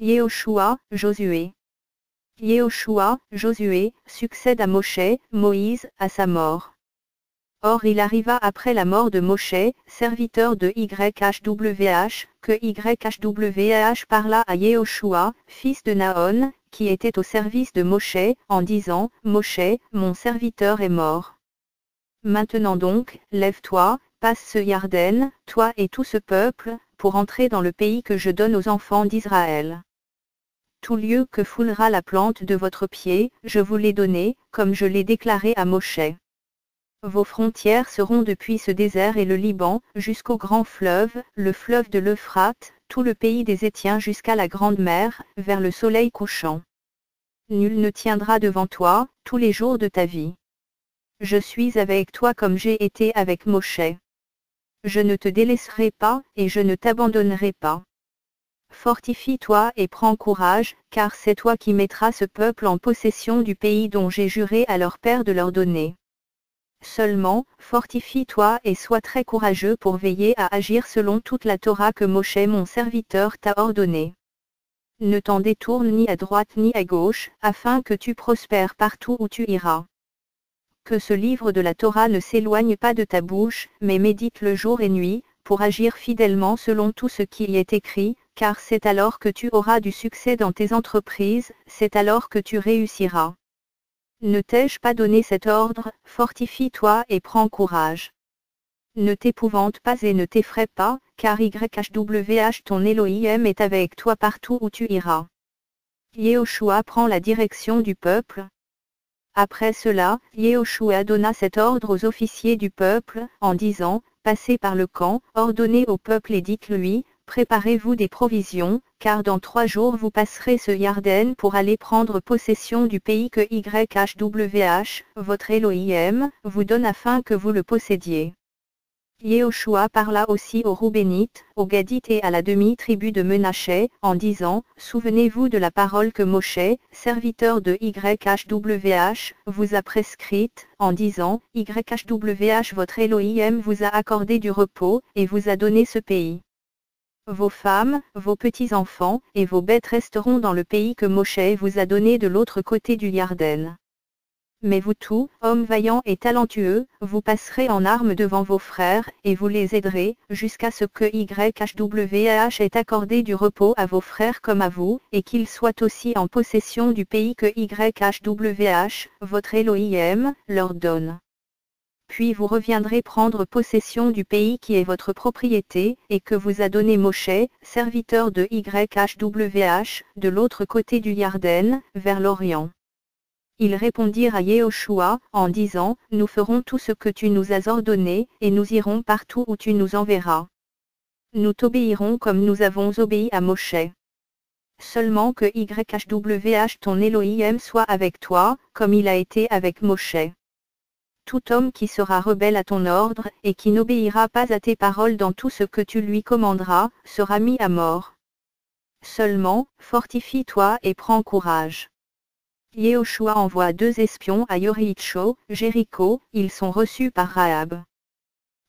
Yehoshua, Josué. Yehoshua, Josué, succède à Moshe, Moïse, à sa mort. Or il arriva après la mort de Moshe, serviteur de YHWH, que YHWH parla à Yehoshua, fils de Naon, qui était au service de Moshe, en disant, Moshe, mon serviteur est mort. Maintenant donc, lève-toi, passe ce Yarden, toi et tout ce peuple, pour entrer dans le pays que je donne aux enfants d'Israël. Tout lieu que foulera la plante de votre pied, je vous l'ai donné, comme je l'ai déclaré à Moshe. Vos frontières seront depuis ce désert et le Liban, jusqu'au grand fleuve, le fleuve de l'Euphrate, tout le pays des Hétiens jusqu'à la grande mer, vers le soleil couchant. Nul ne tiendra devant toi, tous les jours de ta vie. Je suis avec toi comme j'ai été avec Moshe. Je ne te délaisserai pas, et je ne t'abandonnerai pas. Fortifie-toi et prends courage, car c'est toi qui mettras ce peuple en possession du pays dont j'ai juré à leur père de leur donner. Seulement, fortifie-toi et sois très courageux pour veiller à agir selon toute la Torah que Moshe mon serviteur t'a ordonnée. Ne t'en détourne ni à droite ni à gauche, afin que tu prospères partout où tu iras. Que ce livre de la Torah ne s'éloigne pas de ta bouche, mais médite-le jour et nuit, pour agir fidèlement selon tout ce qui y est écrit, car c'est alors que tu auras du succès dans tes entreprises, c'est alors que tu réussiras. Ne t'ai-je pas donné cet ordre, fortifie-toi et prends courage. Ne t'épouvante pas et ne t'effraie pas, car YHWH ton Elohim est avec toi partout où tu iras. Yehoshua prend la direction du peuple. Après cela, Yehoshua donna cet ordre aux officiers du peuple, en disant, passez par le camp, ordonnez au peuple et dites-lui, préparez-vous des provisions, car dans 3 jours vous passerez ce Yarden pour aller prendre possession du pays que YHWH, votre Elohim, vous donne afin que vous le possédiez. Yehoshua parla aussi aux Roubénites, aux Gadites et à la demi-tribu de Menaché, en disant, souvenez-vous de la parole que Moshe, serviteur de YHWH, vous a prescrite, en disant, YHWH votre Elohim vous a accordé du repos, et vous a donné ce pays. Vos femmes, vos petits-enfants, et vos bêtes resteront dans le pays que Moshe vous a donné de l'autre côté du Yarden. Mais vous tous, hommes vaillants et talentueux, vous passerez en armes devant vos frères, et vous les aiderez, jusqu'à ce que YHWH ait accordé du repos à vos frères comme à vous, et qu'ils soient aussi en possession du pays que YHWH, votre Elohim, leur donne. Puis vous reviendrez prendre possession du pays qui est votre propriété, et que vous a donné Moshe, serviteur de YHWH, de l'autre côté du Yarden, vers l'Orient. Ils répondirent à Yehoshua, en disant, nous ferons tout ce que tu nous as ordonné, et nous irons partout où tu nous enverras. Nous t'obéirons comme nous avons obéi à Moshe. Seulement que YHWH ton Elohim soit avec toi, comme il a été avec Moshe. Tout homme qui sera rebelle à ton ordre, et qui n'obéira pas à tes paroles dans tout ce que tu lui commanderas, sera mis à mort. Seulement, fortifie-toi et prends courage. Yehoshua envoie 2 espions à Yoricho, Jéricho, ils sont reçus par Rahab.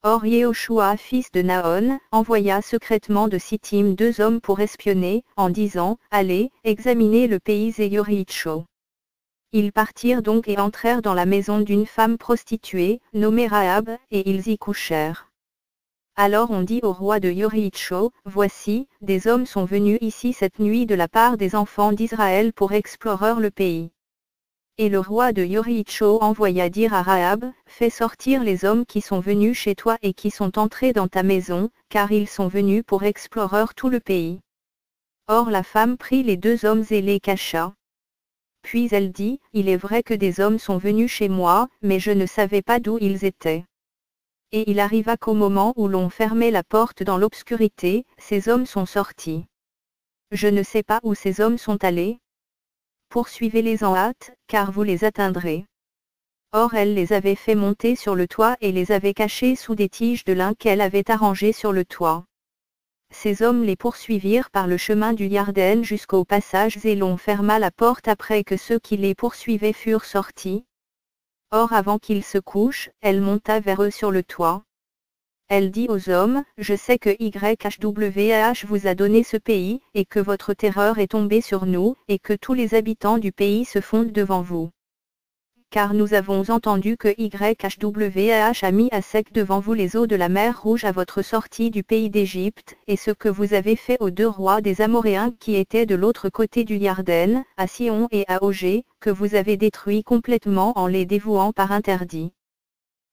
Or Yehoshua fils de Naon, envoya secrètement de Sittim 2 hommes pour espionner, en disant, allez, examinez le pays et Yoricho. Ils partirent donc et entrèrent dans la maison d'une femme prostituée, nommée Rahab, et ils y couchèrent. Alors on dit au roi de Yoricho, voici, des hommes sont venus ici cette nuit de la part des enfants d'Israël pour explorer le pays. Et le roi de Yoricho envoya dire à Rahab, fais sortir les hommes qui sont venus chez toi et qui sont entrés dans ta maison, car ils sont venus pour explorer tout le pays. Or la femme prit les 2 hommes et les cacha. Puis elle dit, il est vrai que des hommes sont venus chez moi, mais je ne savais pas d'où ils étaient. Et il arriva qu'au moment où l'on fermait la porte dans l'obscurité, ces hommes sont sortis. Je ne sais pas où ces hommes sont allés. Poursuivez-les en hâte, car vous les atteindrez. Or elle les avait fait monter sur le toit et les avait cachés sous des tiges de lin qu'elle avait arrangées sur le toit. Ces hommes les poursuivirent par le chemin du Yarden jusqu'au passage et l'on ferma la porte après que ceux qui les poursuivaient furent sortis. Or avant qu'ils se couchent, elle monta vers eux sur le toit. Elle dit aux hommes, je sais que YHWH vous a donné ce pays, et que votre terreur est tombée sur nous, et que tous les habitants du pays se fondent devant vous. Car nous avons entendu que YHWH a mis à sec devant vous les eaux de la mer Rouge à votre sortie du pays d'Égypte, et ce que vous avez fait aux deux rois des Amoréens qui étaient de l'autre côté du Yarden, à Sion et à Ogé, que vous avez détruits complètement en les dévouant par interdit.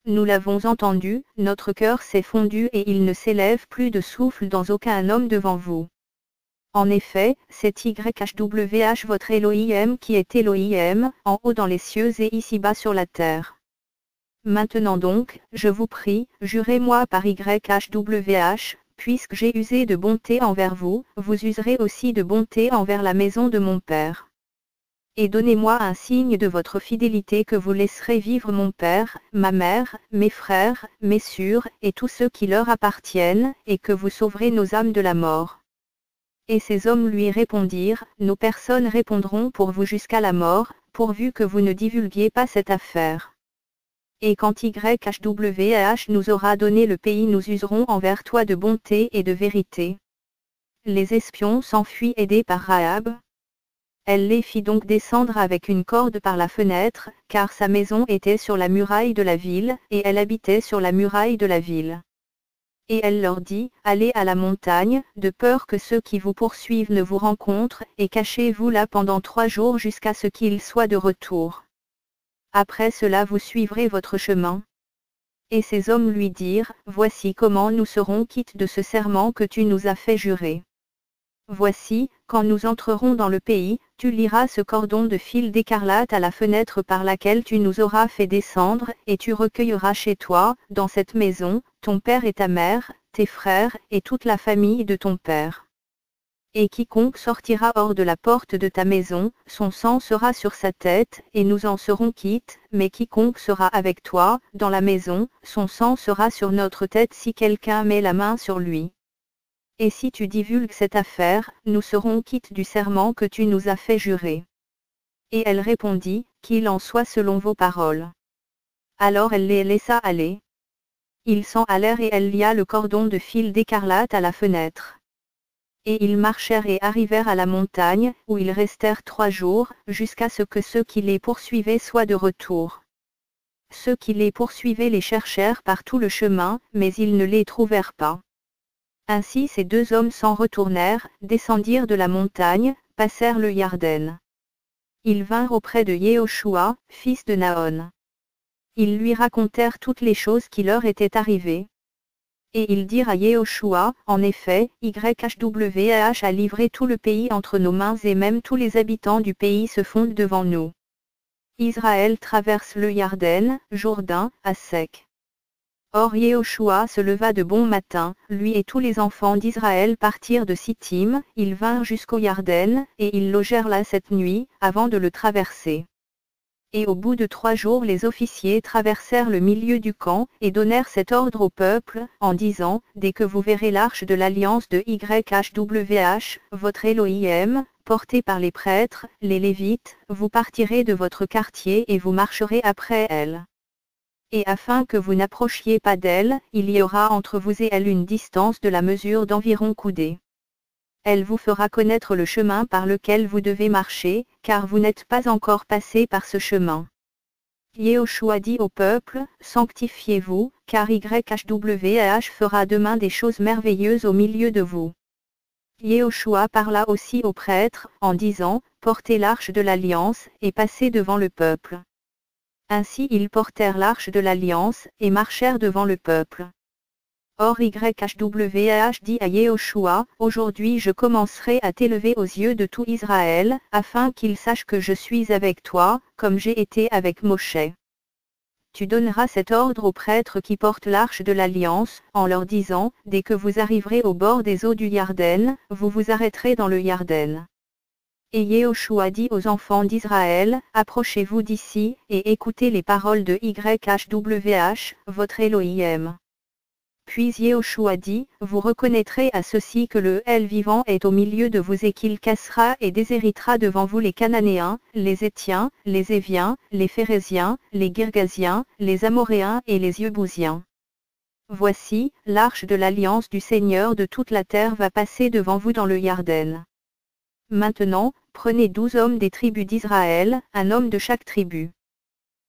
Nous l'avons entendu, notre cœur s'est fondu et il ne s'élève plus de souffle dans aucun homme devant vous. En effet, c'est YHWH votre Elohim qui est Elohim, en haut dans les cieux et ici-bas sur la terre. Maintenant donc, je vous prie, jurez-moi par YHWH, puisque j'ai usé de bonté envers vous, vous userez aussi de bonté envers la maison de mon père. Et donnez-moi un signe de votre fidélité que vous laisserez vivre mon père, ma mère, mes frères, mes sœurs, et tous ceux qui leur appartiennent, et que vous sauverez nos âmes de la mort. Et ces hommes lui répondirent, nos personnes répondront pour vous jusqu'à la mort, pourvu que vous ne divulguiez pas cette affaire. Et quand YHWH nous aura donné le pays, nous userons envers toi de bonté et de vérité. Les espions s'enfuient aidés par Rahab. Elle les fit donc descendre avec une corde par la fenêtre, car sa maison était sur la muraille de la ville, et elle habitait sur la muraille de la ville. Et elle leur dit, allez à la montagne, de peur que ceux qui vous poursuivent ne vous rencontrent, et cachez-vous là pendant 3 jours jusqu'à ce qu'ils soient de retour. Après cela vous suivrez votre chemin. Et ces hommes lui dirent, voici comment nous serons quittes de ce serment que tu nous as fait jurer. Voici, quand nous entrerons dans le pays, tu liras ce cordon de fil d'écarlate à la fenêtre par laquelle tu nous auras fait descendre, et tu recueilleras chez toi, dans cette maison, ton père et ta mère, tes frères, et toute la famille de ton père. Et quiconque sortira hors de la porte de ta maison, son sang sera sur sa tête, et nous en serons quittes, mais quiconque sera avec toi, dans la maison, son sang sera sur notre tête si quelqu'un met la main sur lui. Et si tu divulgues cette affaire, nous serons quittes du serment que tu nous as fait jurer. Et elle répondit, qu'il en soit selon vos paroles. Alors elle les laissa aller. Ils s'en allèrent et elle lia le cordon de fil d'écarlate à la fenêtre. Et ils marchèrent et arrivèrent à la montagne, où ils restèrent 3 jours, jusqu'à ce que ceux qui les poursuivaient soient de retour. Ceux qui les poursuivaient les cherchèrent par tout le chemin, mais ils ne les trouvèrent pas. Ainsi ces 2 hommes s'en retournèrent, descendirent de la montagne, passèrent le Yarden. Ils vinrent auprès de Yehoshua, fils de Naon. Ils lui racontèrent toutes les choses qui leur étaient arrivées. Et ils dirent à Yehoshua, en effet, YHWH a livré tout le pays entre nos mains et même tous les habitants du pays se fondent devant nous. Israël traverse le Yarden, Jourdain, à sec. Or Yehoshua se leva de bon matin, lui et tous les enfants d'Israël partirent de Sittim, ils vinrent jusqu'au Yarden, et ils logèrent là cette nuit, avant de le traverser. Et au bout de 3 jours les officiers traversèrent le milieu du camp, et donnèrent cet ordre au peuple, en disant, dès que vous verrez l'arche de l'alliance de YHWH, votre Elohim, portée par les prêtres, les Lévites, vous partirez de votre quartier et vous marcherez après elle. Et afin que vous n'approchiez pas d'elle, il y aura entre vous et elle une distance de la mesure d'environ coudée. Elle vous fera connaître le chemin par lequel vous devez marcher, car vous n'êtes pas encore passé par ce chemin. Yehoshua dit au peuple, sanctifiez-vous, car YHWH fera demain des choses merveilleuses au milieu de vous. Yehoshua parla aussi aux prêtres, en disant, portez l'arche de l'alliance, et passez devant le peuple. Ainsi ils portèrent l'arche de l'alliance, et marchèrent devant le peuple. Or YHWH dit à Yehoshua, aujourd'hui je commencerai à t'élever aux yeux de tout Israël, afin qu'ils sachent que je suis avec toi, comme j'ai été avec Moshe. Tu donneras cet ordre aux prêtres qui portent l'arche de l'alliance, en leur disant, dès que vous arriverez au bord des eaux du Yarden, vous vous arrêterez dans le Yarden. Et Yehoshua dit aux enfants d'Israël, approchez-vous d'ici, et écoutez les paroles de YHWH, votre Elohim. Puis Yehoshua dit, vous reconnaîtrez à ceci que le El vivant est au milieu de vous et qu'il cassera et déshéritera devant vous les Cananéens, les Étiens, les Éviens, les Phéréziens, les Girgasiens, les Amoréens et les Yebousiens. Voici, l'arche de l'alliance du Seigneur de toute la terre va passer devant vous dans le Yarden. Maintenant, prenez 12 hommes des tribus d'Israël, un homme de chaque tribu.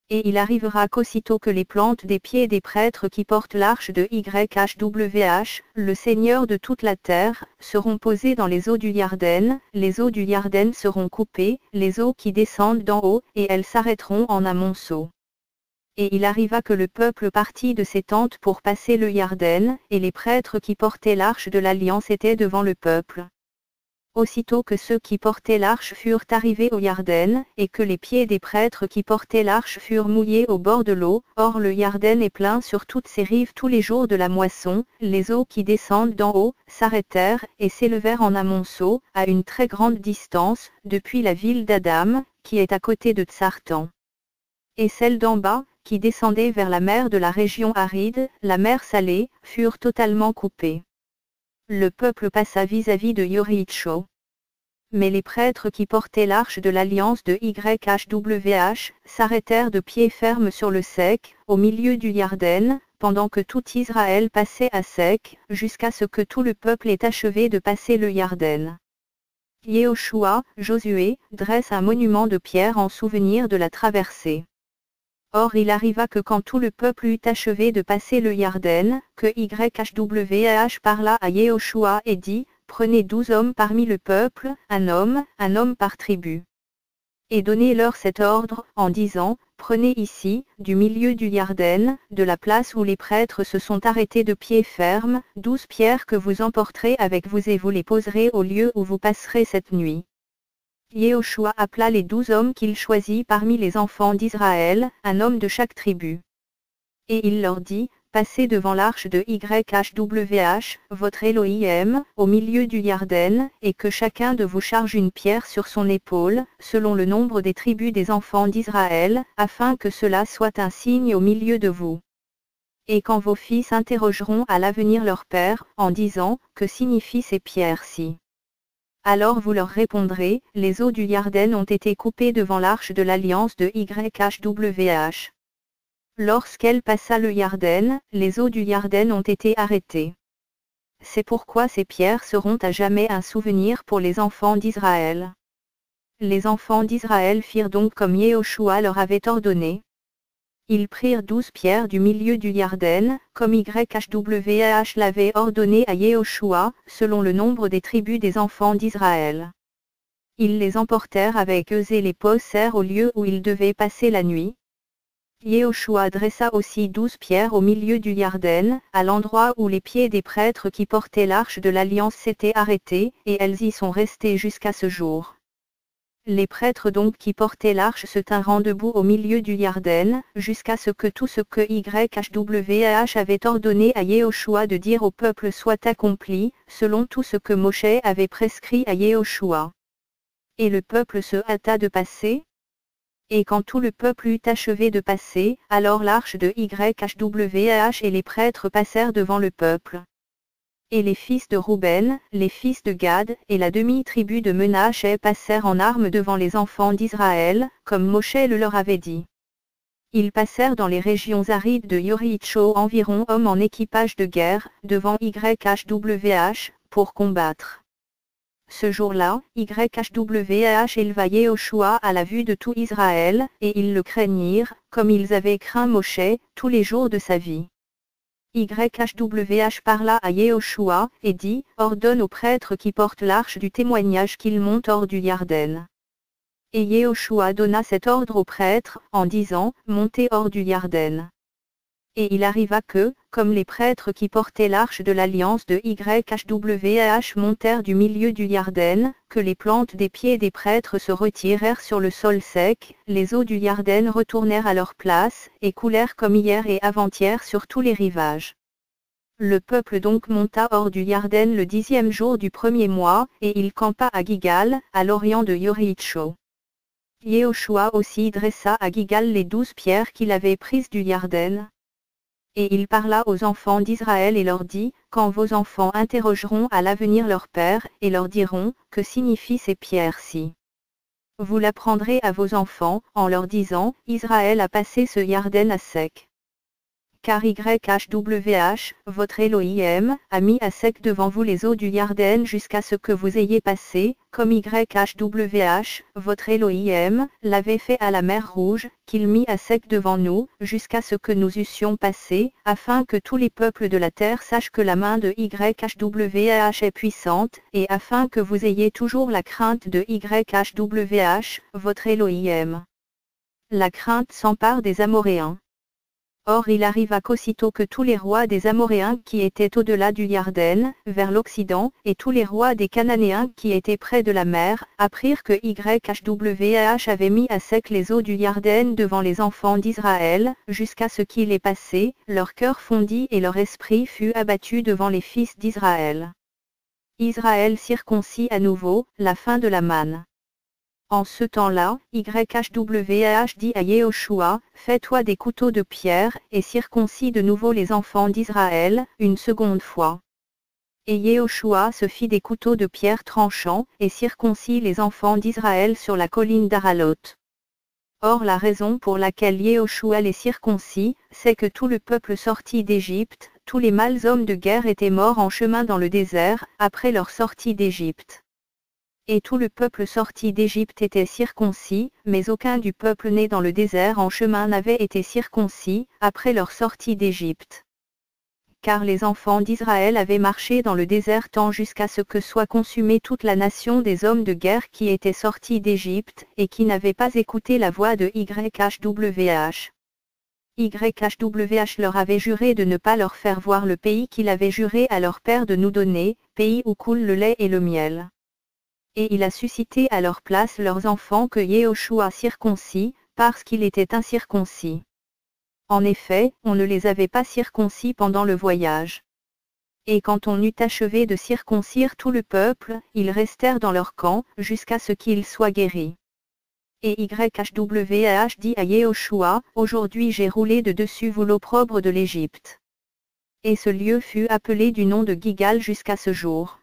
Et il arrivera qu'aussitôt que les plantes des pieds des prêtres qui portent l'arche de YHWH, le Seigneur de toute la terre, seront posées dans les eaux du Yarden, les eaux du Yarden seront coupées, les eaux qui descendent d'en haut, et elles s'arrêteront en un monceau. Et il arriva que le peuple partit de ses tentes pour passer le Yarden, et les prêtres qui portaient l'arche de l'alliance étaient devant le peuple. Aussitôt que ceux qui portaient l'arche furent arrivés au Yarden, et que les pieds des prêtres qui portaient l'arche furent mouillés au bord de l'eau, or le Yarden est plein sur toutes ses rives tous les jours de la moisson, les eaux qui descendent d'en haut, s'arrêtèrent, et s'élevèrent en un monceau, à une très grande distance, depuis la ville d'Adam, qui est à côté de Tsartan. Et celles d'en bas, qui descendaient vers la mer de la région aride, la mer salée, furent totalement coupées. Le peuple passa vis-à-vis de Yoricho. Mais les prêtres qui portaient l'arche de l'alliance de YHWH, s'arrêtèrent de pied ferme sur le sec, au milieu du Yarden, pendant que tout Israël passait à sec, jusqu'à ce que tout le peuple ait achevé de passer le Yarden. Yehoshua, Josué, dresse un monument de pierre en souvenir de la traversée. Or il arriva que quand tout le peuple eut achevé de passer le Yarden, que YHWH parla à Yehoshua et dit, prenez 12 hommes parmi le peuple, un homme par tribu. Et donnez-leur cet ordre, en disant, prenez ici, du milieu du Yarden, de la place où les prêtres se sont arrêtés de pied ferme, 12 pierres que vous emporterez avec vous et vous les poserez au lieu où vous passerez cette nuit. Yehoshua appela les 12 hommes qu'il choisit parmi les enfants d'Israël, un homme de chaque tribu. Et il leur dit, passez devant l'arche de YHWH, votre Elohim, au milieu du Yarden, et que chacun de vous charge une pierre sur son épaule, selon le nombre des tribus des enfants d'Israël, afin que cela soit un signe au milieu de vous. Et quand vos fils interrogeront à l'avenir leur père, en disant, que signifient ces pierres-ci? Alors vous leur répondrez, les eaux du Yarden ont été coupées devant l'arche de l'alliance de YHWH. Lorsqu'elle passa le Yarden, les eaux du Yarden ont été arrêtées. C'est pourquoi ces pierres seront à jamais un souvenir pour les enfants d'Israël. Les enfants d'Israël firent donc comme Yehoshua leur avait ordonné. Ils prirent 12 pierres du milieu du Yarden, comme YHWH l'avait ordonné à Yehoshua, selon le nombre des tribus des enfants d'Israël. Ils les emportèrent avec eux et les posèrent au lieu où ils devaient passer la nuit. Yehoshua dressa aussi 12 pierres au milieu du Yarden, à l'endroit où les pieds des prêtres qui portaient l'arche de l'alliance s'étaient arrêtés, et elles y sont restées jusqu'à ce jour. Les prêtres donc qui portaient l'arche se tinrent debout au milieu du Yarden, jusqu'à ce que tout ce que YHWH avait ordonné à Yehoshua de dire au peuple soit accompli, selon tout ce que Moshe avait prescrit à Yehoshua. Et le peuple se hâta de passer. Et quand tout le peuple eut achevé de passer, alors l'arche de YHWH et les prêtres passèrent devant le peuple. Et les fils de Rouben, les fils de Gad, et la demi-tribu de Menaché passèrent en armes devant les enfants d'Israël, comme Moshe le leur avait dit. Ils passèrent dans les régions arides de Yoricho environ hommes en équipage de guerre, devant YHWH, pour combattre. Ce jour-là, YHWH éleva Yehoshua à la vue de tout Israël, et ils le craignirent, comme ils avaient craint Moshe, tous les jours de sa vie. YHWH parla à Yehoshua, et dit, ordonne aux prêtres qui portent l'arche du témoignage qu'ils montent hors du Yarden. Et Yehoshua donna cet ordre aux prêtres, en disant, montez hors du Yarden. Et il arriva que, comme les prêtres qui portaient l'arche de l'alliance de YHWH montèrent du milieu du Yarden, que les plantes des pieds des prêtres se retirèrent sur le sol sec, les eaux du Yarden retournèrent à leur place, et coulèrent comme hier et avant-hier sur tous les rivages. Le peuple donc monta hors du Yarden le 10e jour du premier mois, et il campa à Gigal, à l'orient de Yoricho. Yehoshua aussi dressa à Gigal les 12 pierres qu'il avait prises du Yarden. Et il parla aux enfants d'Israël et leur dit, quand vos enfants interrogeront à l'avenir leur père, et leur diront, que signifient ces pierres-ci? Vous l'apprendrez à vos enfants, en leur disant, Israël a passé ce Yarden à sec. car YHWH, votre Elohim, a mis à sec devant vous les eaux du Yarden jusqu'à ce que vous ayez passé, comme YHWH, votre Elohim, l'avait fait à la mer Rouge, qu'il mit à sec devant nous, jusqu'à ce que nous eussions passé, afin que tous les peuples de la terre sachent que la main de YHWH est puissante, et afin que vous ayez toujours la crainte de YHWH, votre Elohim. La crainte s'empare des Amoréens. Or il arriva qu'aussitôt que tous les rois des Amoréens qui étaient au-delà du Yarden, vers l'Occident, et tous les rois des Cananéens qui étaient près de la mer, apprirent que YHWH avait mis à sec les eaux du Yarden devant les enfants d'Israël, jusqu'à ce qu'il ait passé, leur cœur fondit et leur esprit fut abattu devant les fils d'Israël. Israël circoncis à nouveau, la fin de la manne. En ce temps-là, YHWH dit à Yehoshua, fais-toi des couteaux de pierre, et circoncis de nouveau les enfants d'Israël, une seconde fois. Et Yehoshua se fit des couteaux de pierre tranchants, et circoncis les enfants d'Israël sur la colline d'Aralot. Or la raison pour laquelle Yehoshua les circoncis, c'est que tout le peuple sorti d'Égypte, tous les mâles hommes de guerre étaient morts en chemin dans le désert, après leur sortie d'Égypte. Et tout le peuple sorti d'Égypte était circoncis, mais aucun du peuple né dans le désert en chemin n'avait été circoncis, après leur sortie d'Égypte. Car les enfants d'Israël avaient marché dans le désert tant jusqu'à ce que soit consumée toute la nation des hommes de guerre qui étaient sortis d'Égypte, et qui n'avaient pas écouté la voix de YHWH. YHWH leur avait juré de ne pas leur faire voir le pays qu'il avait juré à leur père de nous donner, pays où coule le lait et le miel. Et il a suscité à leur place leurs enfants que Yehoshua circoncis, parce qu'il était incirconcis. En effet, on ne les avait pas circoncis pendant le voyage. Et quand on eut achevé de circoncire tout le peuple, ils restèrent dans leur camp, jusqu'à ce qu'ils soient guéris. Et YHWH dit à Yehoshua, aujourd'hui j'ai roulé de dessus vous l'opprobre de l'Égypte. Et ce lieu fut appelé du nom de Gigal jusqu'à ce jour.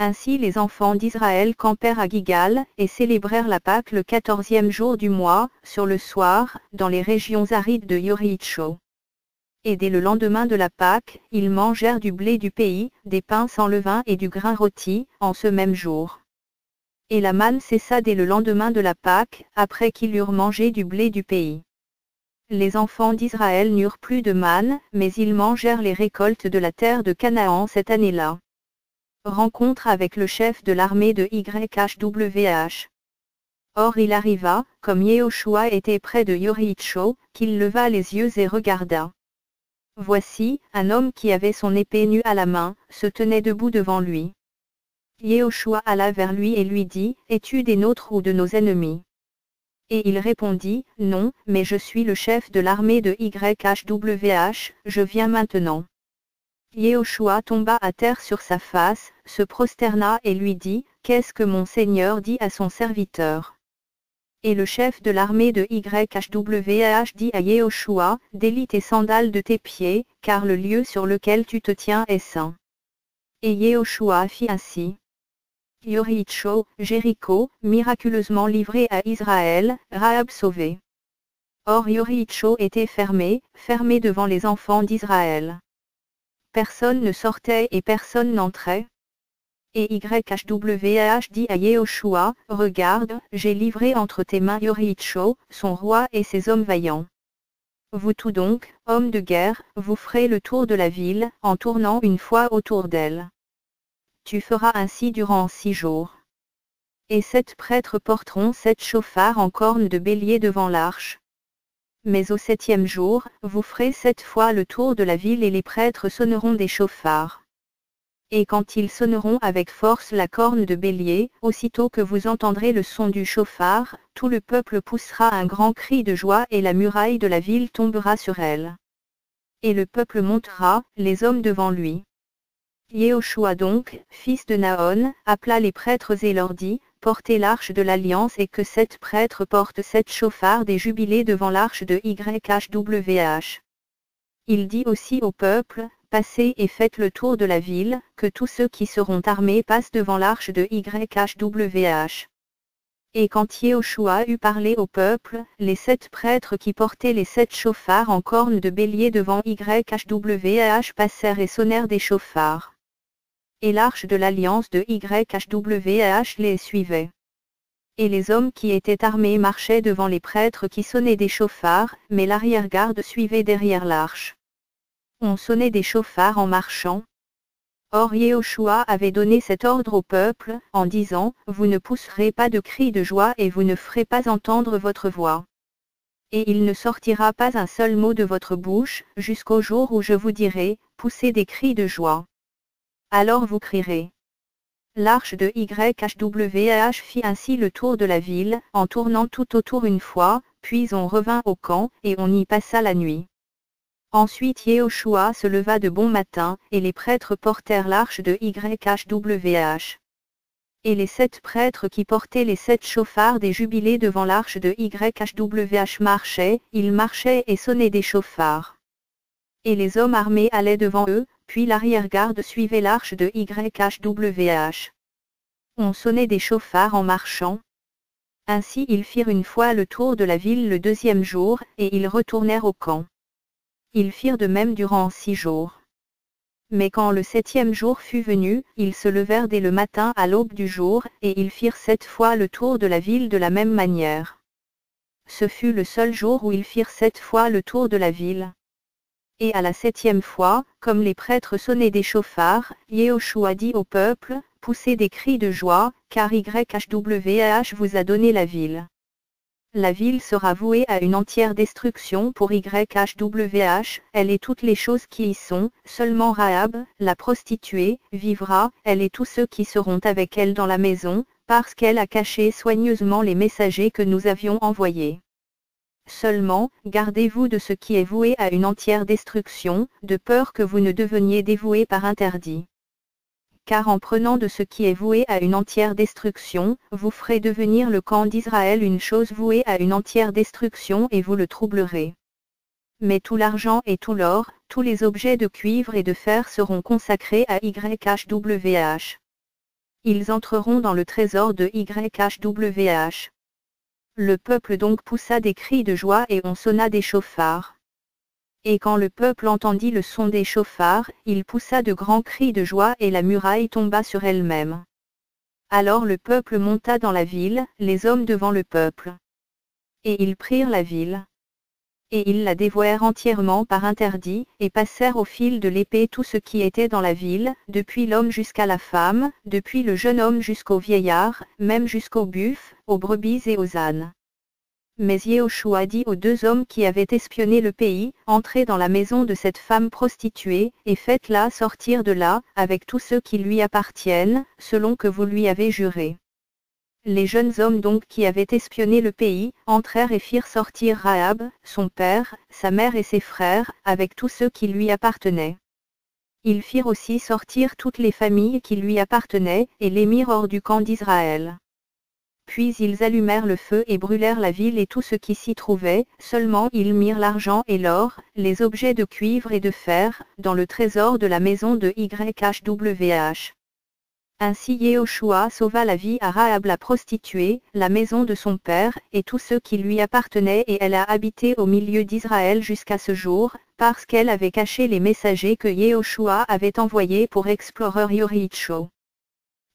Ainsi les enfants d'Israël campèrent à Gigal, et célébrèrent la Pâque le 14e jour du mois, sur le soir, dans les régions arides de Yoricho. Et dès le lendemain de la Pâque, ils mangèrent du blé du pays, des pains sans levain et du grain rôti, en ce même jour. Et la manne cessa dès le lendemain de la Pâque, après qu'ils eurent mangé du blé du pays. Les enfants d'Israël n'eurent plus de manne, mais ils mangèrent les récoltes de la terre de Canaan cette année-là. Rencontre avec le chef de l'armée de YHWH. Or il arriva, comme Yehoshua était près de Yoricho, qu'il leva les yeux et regarda. Voici, un homme qui avait son épée nue à la main, se tenait debout devant lui. Yehoshua alla vers lui et lui dit, es-tu des nôtres ou de nos ennemis? Et il répondit, non, mais je suis le chef de l'armée de YHWH, je viens maintenant. Yehoshua tomba à terre sur sa face, se prosterna et lui dit, qu'est-ce que mon Seigneur dit à son serviteur? Et le chef de l'armée de YHWH dit à Yehoshua, délie tes sandales de tes pieds, car le lieu sur lequel tu te tiens est saint. Et Yehoshua fit ainsi. Yoricho, Jéricho, miraculeusement livré à Israël, Rahab sauvée. Or Yoricho était fermé devant les enfants d'Israël. Personne ne sortait et personne n'entrait. Et YHWH dit à Yehoshua, regarde, j'ai livré entre tes mains Yoricho, son roi et ses hommes vaillants. Vous tous donc, hommes de guerre, vous ferez le tour de la ville, en tournant une fois autour d'elle. Tu feras ainsi durant 6 jours. Et 7 prêtres porteront 7 chauffards en cornes de bélier devant l'arche. Mais au 7e jour, vous ferez 7 fois le tour de la ville et les prêtres sonneront des chauffards. Et quand ils sonneront avec force la corne de bélier, aussitôt que vous entendrez le son du chauffard, tout le peuple poussera un grand cri de joie et la muraille de la ville tombera sur elle. Et le peuple montera, les hommes devant lui. Yehoshua donc, fils de Naon, appela les prêtres et leur dit, portez l'arche de l'alliance et que 7 prêtres portent 7 chauffards des jubilés devant l'arche de YHWH. Il dit aussi au peuple, passez et faites le tour de la ville, que tous ceux qui seront armés passent devant l'arche de YHWH. Et quand Yehoshua eut parlé au peuple, les 7 prêtres qui portaient les 7 chauffards en cornes de bélier devant YHWH passèrent et sonnèrent des chauffards. Et l'arche de l'alliance de YHWH les suivait. Et les hommes qui étaient armés marchaient devant les prêtres qui sonnaient des chauffards, mais l'arrière-garde suivait derrière l'arche. On sonnait des chauffards en marchant. Or Yehoshua avait donné cet ordre au peuple, en disant, « Vous ne pousserez pas de cris de joie et vous ne ferez pas entendre votre voix. Et il ne sortira pas un seul mot de votre bouche, jusqu'au jour où je vous dirai, poussez des cris de joie. Alors vous crierez. » L'arche de YHWH fit ainsi le tour de la ville, en tournant tout autour une fois, puis on revint au camp, et on y passa la nuit. Ensuite Yehoshua se leva de bon matin, et les prêtres portèrent l'arche de YHWH. Et les 7 prêtres qui portaient les 7 chauffards des jubilés devant l'arche de YHWH marchaient, ils marchaient et sonnaient des chauffards. Et les hommes armés allaient devant eux, puis l'arrière-garde suivait l'arche de YHWH. On sonnait des chauffards en marchant. Ainsi ils firent une fois le tour de la ville le 2e jour, et ils retournèrent au camp. Ils firent de même durant 6 jours. Mais quand le 7e jour fut venu, ils se levèrent dès le matin à l'aube du jour, et ils firent 7 fois le tour de la ville de la même manière. Ce fut le seul jour où ils firent 7 fois le tour de la ville. Et à la 7e fois, comme les prêtres sonnaient des chauffards, Yehoshua dit au peuple, « Poussez des cris de joie, car YHWH vous a donné la ville. » La ville sera vouée à une entière destruction pour YHWH, elle et toutes les choses qui y sont, seulement Rahab, la prostituée, vivra, elle et tous ceux qui seront avec elle dans la maison, parce qu'elle a caché soigneusement les messagers que nous avions envoyés. Seulement, gardez-vous de ce qui est voué à une entière destruction, de peur que vous ne deveniez dévoués par interdit. Car en prenant de ce qui est voué à une entière destruction, vous ferez devenir le camp d'Israël une chose vouée à une entière destruction et vous le troublerez. Mais tout l'argent et tout l'or, tous les objets de cuivre et de fer seront consacrés à YHWH. Ils entreront dans le trésor de YHWH. Le peuple donc poussa des cris de joie et on sonna des chauffards. Et quand le peuple entendit le son des chauffards, il poussa de grands cris de joie et la muraille tomba sur elle-même. Alors le peuple monta dans la ville, les hommes devant le peuple. Et ils prirent la ville. Et ils la dévouèrent entièrement par interdit, et passèrent au fil de l'épée tout ce qui était dans la ville, depuis l'homme jusqu'à la femme, depuis le jeune homme jusqu'au vieillard, même jusqu'aux buffles, aux brebis et aux ânes. Mais Yehoshua dit aux 2 hommes qui avaient espionné le pays, « Entrez dans la maison de cette femme prostituée, et faites-la sortir de là, avec tous ceux qui lui appartiennent, selon que vous lui avez juré. » Les jeunes hommes donc qui avaient espionné le pays, entrèrent et firent sortir Rahab, son père, sa mère et ses frères, avec tous ceux qui lui appartenaient. Ils firent aussi sortir toutes les familles qui lui appartenaient, et les mirent hors du camp d'Israël. Puis ils allumèrent le feu et brûlèrent la ville et tout ce qui s'y trouvait, seulement ils mirent l'argent et l'or, les objets de cuivre et de fer, dans le trésor de la maison de YHWH. Ainsi Yehoshua sauva la vie à Rahab la prostituée, la maison de son père, et tous ceux qui lui appartenaient et elle a habité au milieu d'Israël jusqu'à ce jour, parce qu'elle avait caché les messagers que Yehoshua avait envoyés pour explorer Yoricho.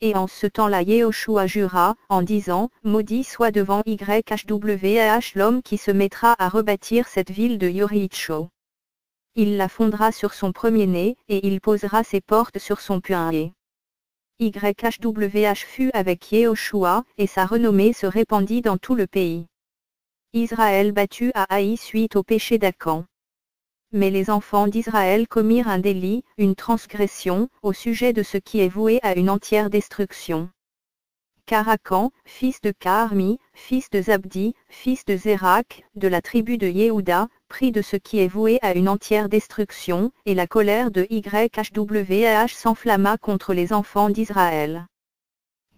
Et en ce temps-là Yehoshua jura, en disant, « Maudit soit devant YHWH l'homme qui se mettra à rebâtir cette ville de Yoricho. Il la fondera sur son premier-né, et il posera ses portes sur son puanier. » YHWH fut avec Yehoshua, et sa renommée se répandit dans tout le pays. Israël battu à Haï suite au péché d'Acan. Mais les enfants d'Israël commirent un délit, une transgression, au sujet de ce qui est voué à une entière destruction. Car Acan, fils de Carmi, fils de Zabdi, fils de Zérak, de la tribu de Yehuda, prit de ce qui est voué à une entière destruction, et la colère de YHWH s'enflamma contre les enfants d'Israël.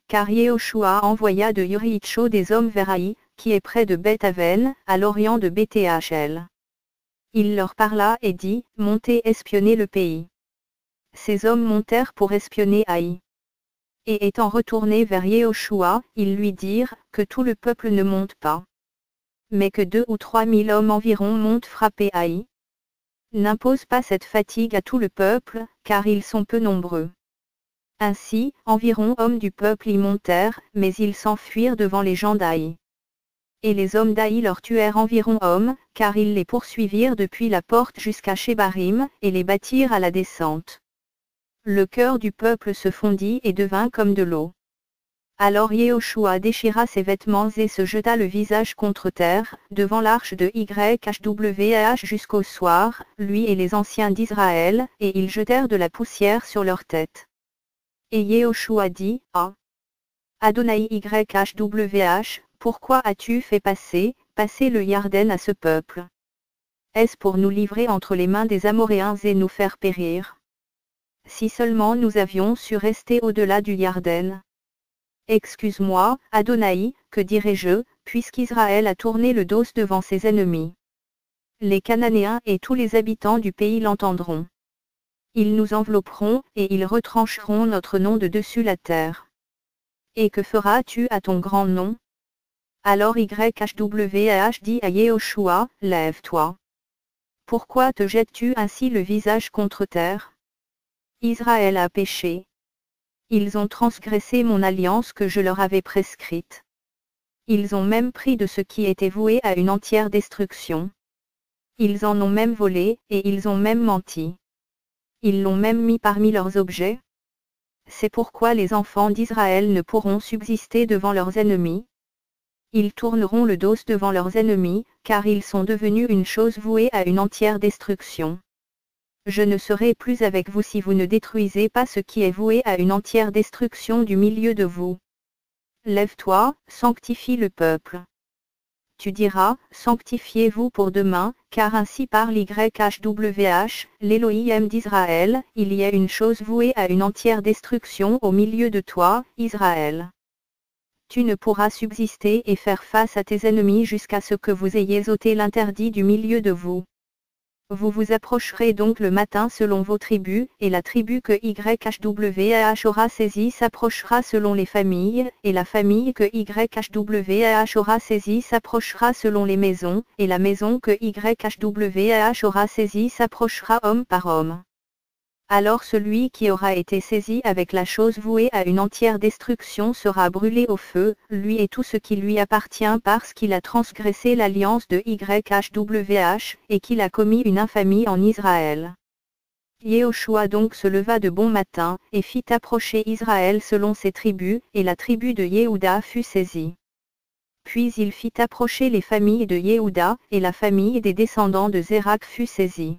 Car Yehoshua envoya de Yoricho des hommes vers Haï, qui est près de Beth-Aven, à l'orient de Beth-Hachel. Il leur parla et dit, « Montez espionner le pays. » Ces hommes montèrent pour espionner Haï. Et étant retournés vers Yehoshua, ils lui dirent, que tout le peuple ne monte pas. Mais que 2 ou 3 000 hommes environ montent frapper Haï. N'impose pas cette fatigue à tout le peuple, car ils sont peu nombreux. Ainsi, environ hommes du peuple y montèrent, mais ils s'enfuirent devant les gens d'Haï. Et les hommes d'Haï leur tuèrent environ hommes, car ils les poursuivirent depuis la porte jusqu'à Shebarim, et les battirent à la descente. Le cœur du peuple se fondit et devint comme de l'eau. Alors Yehoshua déchira ses vêtements et se jeta le visage contre terre, devant l'arche de YHWH jusqu'au soir, lui et les anciens d'Israël, et ils jetèrent de la poussière sur leur tête. Et Yehoshua dit, Ah, Adonai YHWH, pourquoi as-tu fait passer le Yarden à ce peuple? Est-ce pour nous livrer entre les mains des Amoréens et nous faire périr? Si seulement nous avions su rester au-delà du Yarden. Excuse-moi, Adonai, que dirai-je, puisqu'Israël a tourné le dos devant ses ennemis. Les Cananéens et tous les habitants du pays l'entendront. Ils nous envelopperont, et ils retrancheront notre nom de dessus la terre. Et que feras-tu à ton grand nom? Alors YHWH dit à Yehoshua, lève-toi. Pourquoi te jettes-tu ainsi le visage contre terre? Israël a péché. Ils ont transgressé mon alliance que je leur avais prescrite. Ils ont même pris de ce qui était voué à une entière destruction. Ils en ont même volé, et ils ont même menti. Ils l'ont même mis parmi leurs objets. C'est pourquoi les enfants d'Israël ne pourront subsister devant leurs ennemis. Ils tourneront le dos devant leurs ennemis, car ils sont devenus une chose vouée à une entière destruction. Je ne serai plus avec vous si vous ne détruisez pas ce qui est voué à une entière destruction du milieu de vous. Lève-toi, sanctifie le peuple. Tu diras, sanctifiez-vous pour demain, car ainsi parle YHWH, l'Élohim d'Israël, il y a une chose vouée à une entière destruction au milieu de toi, Israël. Tu ne pourras subsister et faire face à tes ennemis jusqu'à ce que vous ayez ôté l'interdit du milieu de vous. Vous vous approcherez donc le matin selon vos tribus, et la tribu que YHWH aura saisie s'approchera selon les familles, et la famille que YHWH aura saisie s'approchera selon les maisons, et la maison que YHWH aura saisie s'approchera homme par homme. Alors celui qui aura été saisi avec la chose vouée à une entière destruction sera brûlé au feu, lui et tout ce qui lui appartient parce qu'il a transgressé l'alliance de YHWH, et qu'il a commis une infamie en Israël. Yehoshua donc se leva de bon matin, et fit approcher Israël selon ses tribus, et la tribu de Yehuda fut saisie. Puis il fit approcher les familles de Yehuda, et la famille des descendants de Zérak fut saisie.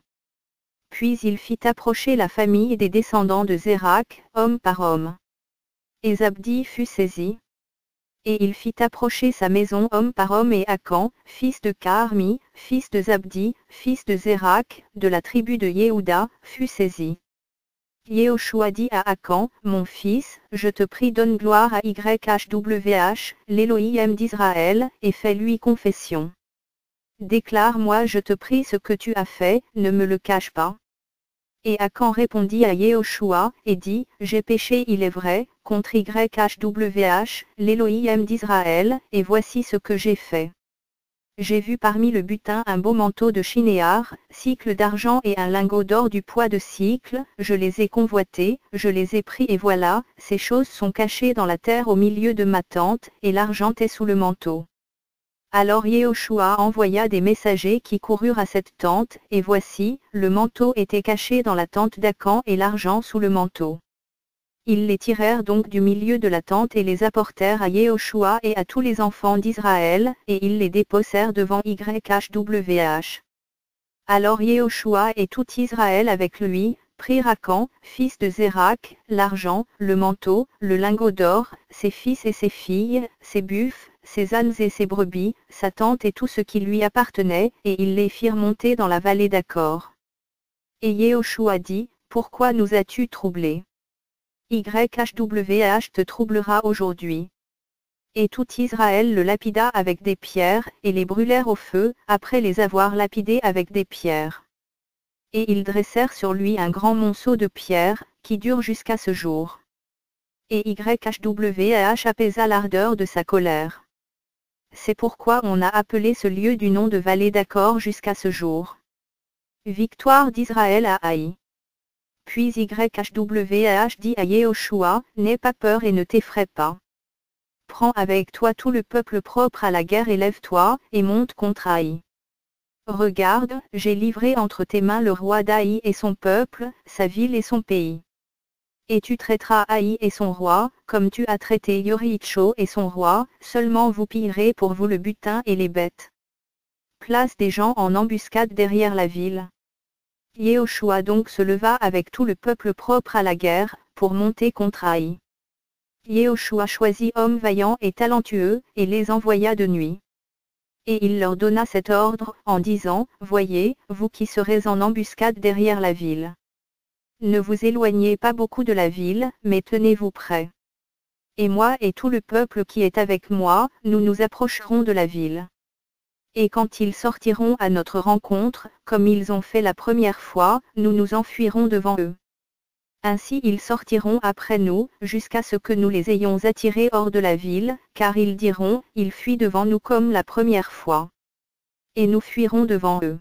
Puis il fit approcher la famille des descendants de Zérak, homme par homme. Et Zabdi fut saisi. Et il fit approcher sa maison homme par homme, et Akan, fils de Carmi, fils de Zabdi, fils de Zérak, de la tribu de Yehuda, fut saisi. Yehoshua dit à Akan, mon fils, je te prie donne gloire à YHWH, l'Élohim d'Israël, et fais-lui confession. Déclare-moi je te prie ce que tu as fait, ne me le cache pas. Et Akan répondit à Yehoshua, et dit, j'ai péché il est vrai, contre YHWH, l'Élohim d'Israël, et voici ce que j'ai fait. J'ai vu parmi le butin un beau manteau de chinéar, cycle d'argent et un lingot d'or du poids de cycle, je les ai convoités, je les ai pris et voilà, ces choses sont cachées dans la terre au milieu de ma tente, et l'argent est sous le manteau. Alors Yehoshua envoya des messagers qui coururent à cette tente, et voici, le manteau était caché dans la tente d'Akan et l'argent sous le manteau. Ils les tirèrent donc du milieu de la tente et les apportèrent à Yehoshua et à tous les enfants d'Israël, et ils les déposèrent devant YHWH. Alors Yehoshua et tout Israël avec lui, prirent Akan, fils de Zérak, l'argent, le manteau, le lingot d'or, ses fils et ses filles, ses buffles, ses ânes et ses brebis, sa tente et tout ce qui lui appartenait, et ils les firent monter dans la vallée d'Acor. Et Yehoshua dit, pourquoi nous as-tu troublés? YHWH te troublera aujourd'hui. Et tout Israël le lapida avec des pierres, et les brûlèrent au feu, après les avoir lapidés avec des pierres. Et ils dressèrent sur lui un grand monceau de pierres, qui dure jusqu'à ce jour. Et YHWH apaisa l'ardeur de sa colère. C'est pourquoi on a appelé ce lieu du nom de vallée d'Accord jusqu'à ce jour. Victoire d'Israël à Haï. Puis YHWH dit à Yehoshua, n'aie pas peur et ne t'effraie pas. Prends avec toi tout le peuple propre à la guerre et lève-toi, et monte contre Haï. Regarde, j'ai livré entre tes mains le roi d'Haï et son peuple, sa ville et son pays. Et tu traiteras Haï et son roi, comme tu as traité Yoricho et son roi, seulement vous pillerez pour vous le butin et les bêtes. Place des gens en embuscade derrière la ville. Yehoshua donc se leva avec tout le peuple propre à la guerre, pour monter contre Haï. Yehoshua choisit hommes vaillants et talentueux, et les envoya de nuit. Et il leur donna cet ordre, en disant, voyez, vous qui serez en embuscade derrière la ville. Ne vous éloignez pas beaucoup de la ville, mais tenez-vous prêts. Et moi et tout le peuple qui est avec moi, nous nous approcherons de la ville. Et quand ils sortiront à notre rencontre, comme ils ont fait la première fois, nous nous enfuirons devant eux. Ainsi ils sortiront après nous, jusqu'à ce que nous les ayons attirés hors de la ville, car ils diront, ils fuient devant nous comme la première fois. Et nous fuirons devant eux.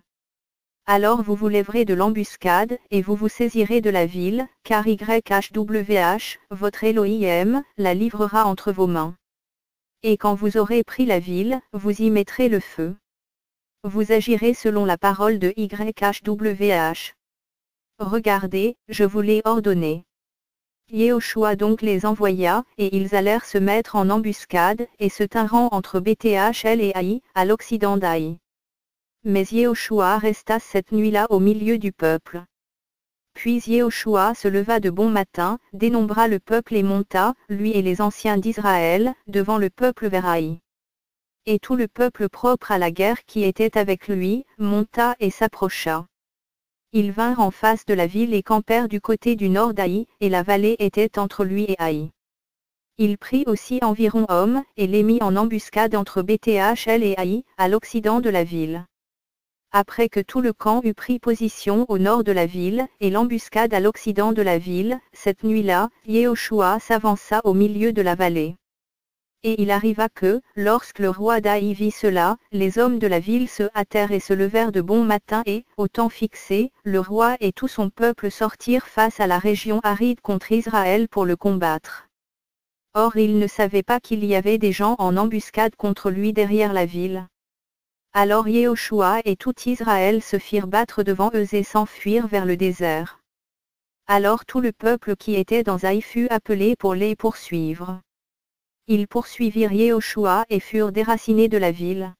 Alors vous vous lèverez de l'embuscade, et vous vous saisirez de la ville, car YHWH, votre Elohim, la livrera entre vos mains. Et quand vous aurez pris la ville, vous y mettrez le feu. Vous agirez selon la parole de YHWH. Regardez, je vous l'ai ordonné. Yehoshua donc les envoya, et ils allèrent se mettre en embuscade, et se tinrent entre Beth-el et Haï, à l'occident d'Haï. Mais Yehoshua resta cette nuit-là au milieu du peuple. Puis Yehoshua se leva de bon matin, dénombra le peuple et monta, lui et les anciens d'Israël, devant le peuple vers Haï. Et tout le peuple propre à la guerre qui était avec lui, monta et s'approcha. Ils vinrent en face de la ville et campèrent du côté du nord d'Haï, et la vallée était entre lui et Haï. Il prit aussi environ hommes, et les mit en embuscade entre Beth-el et Haï, à l'occident de la ville. Après que tout le camp eut pris position au nord de la ville, et l'embuscade à l'occident de la ville, cette nuit-là, Yehoshua s'avança au milieu de la vallée. Et il arriva que, lorsque le roi d'Haï vit cela, les hommes de la ville se hâtèrent et se levèrent de bon matin et, au temps fixé, le roi et tout son peuple sortirent face à la région aride contre Israël pour le combattre. Or il ne savait pas qu'il y avait des gens en embuscade contre lui derrière la ville. Alors Yehoshua et tout Israël se firent battre devant eux et s'enfuirent vers le désert. Alors tout le peuple qui était dans Haï fut appelé pour les poursuivre. Ils poursuivirent Yehoshua et furent déracinés de la ville.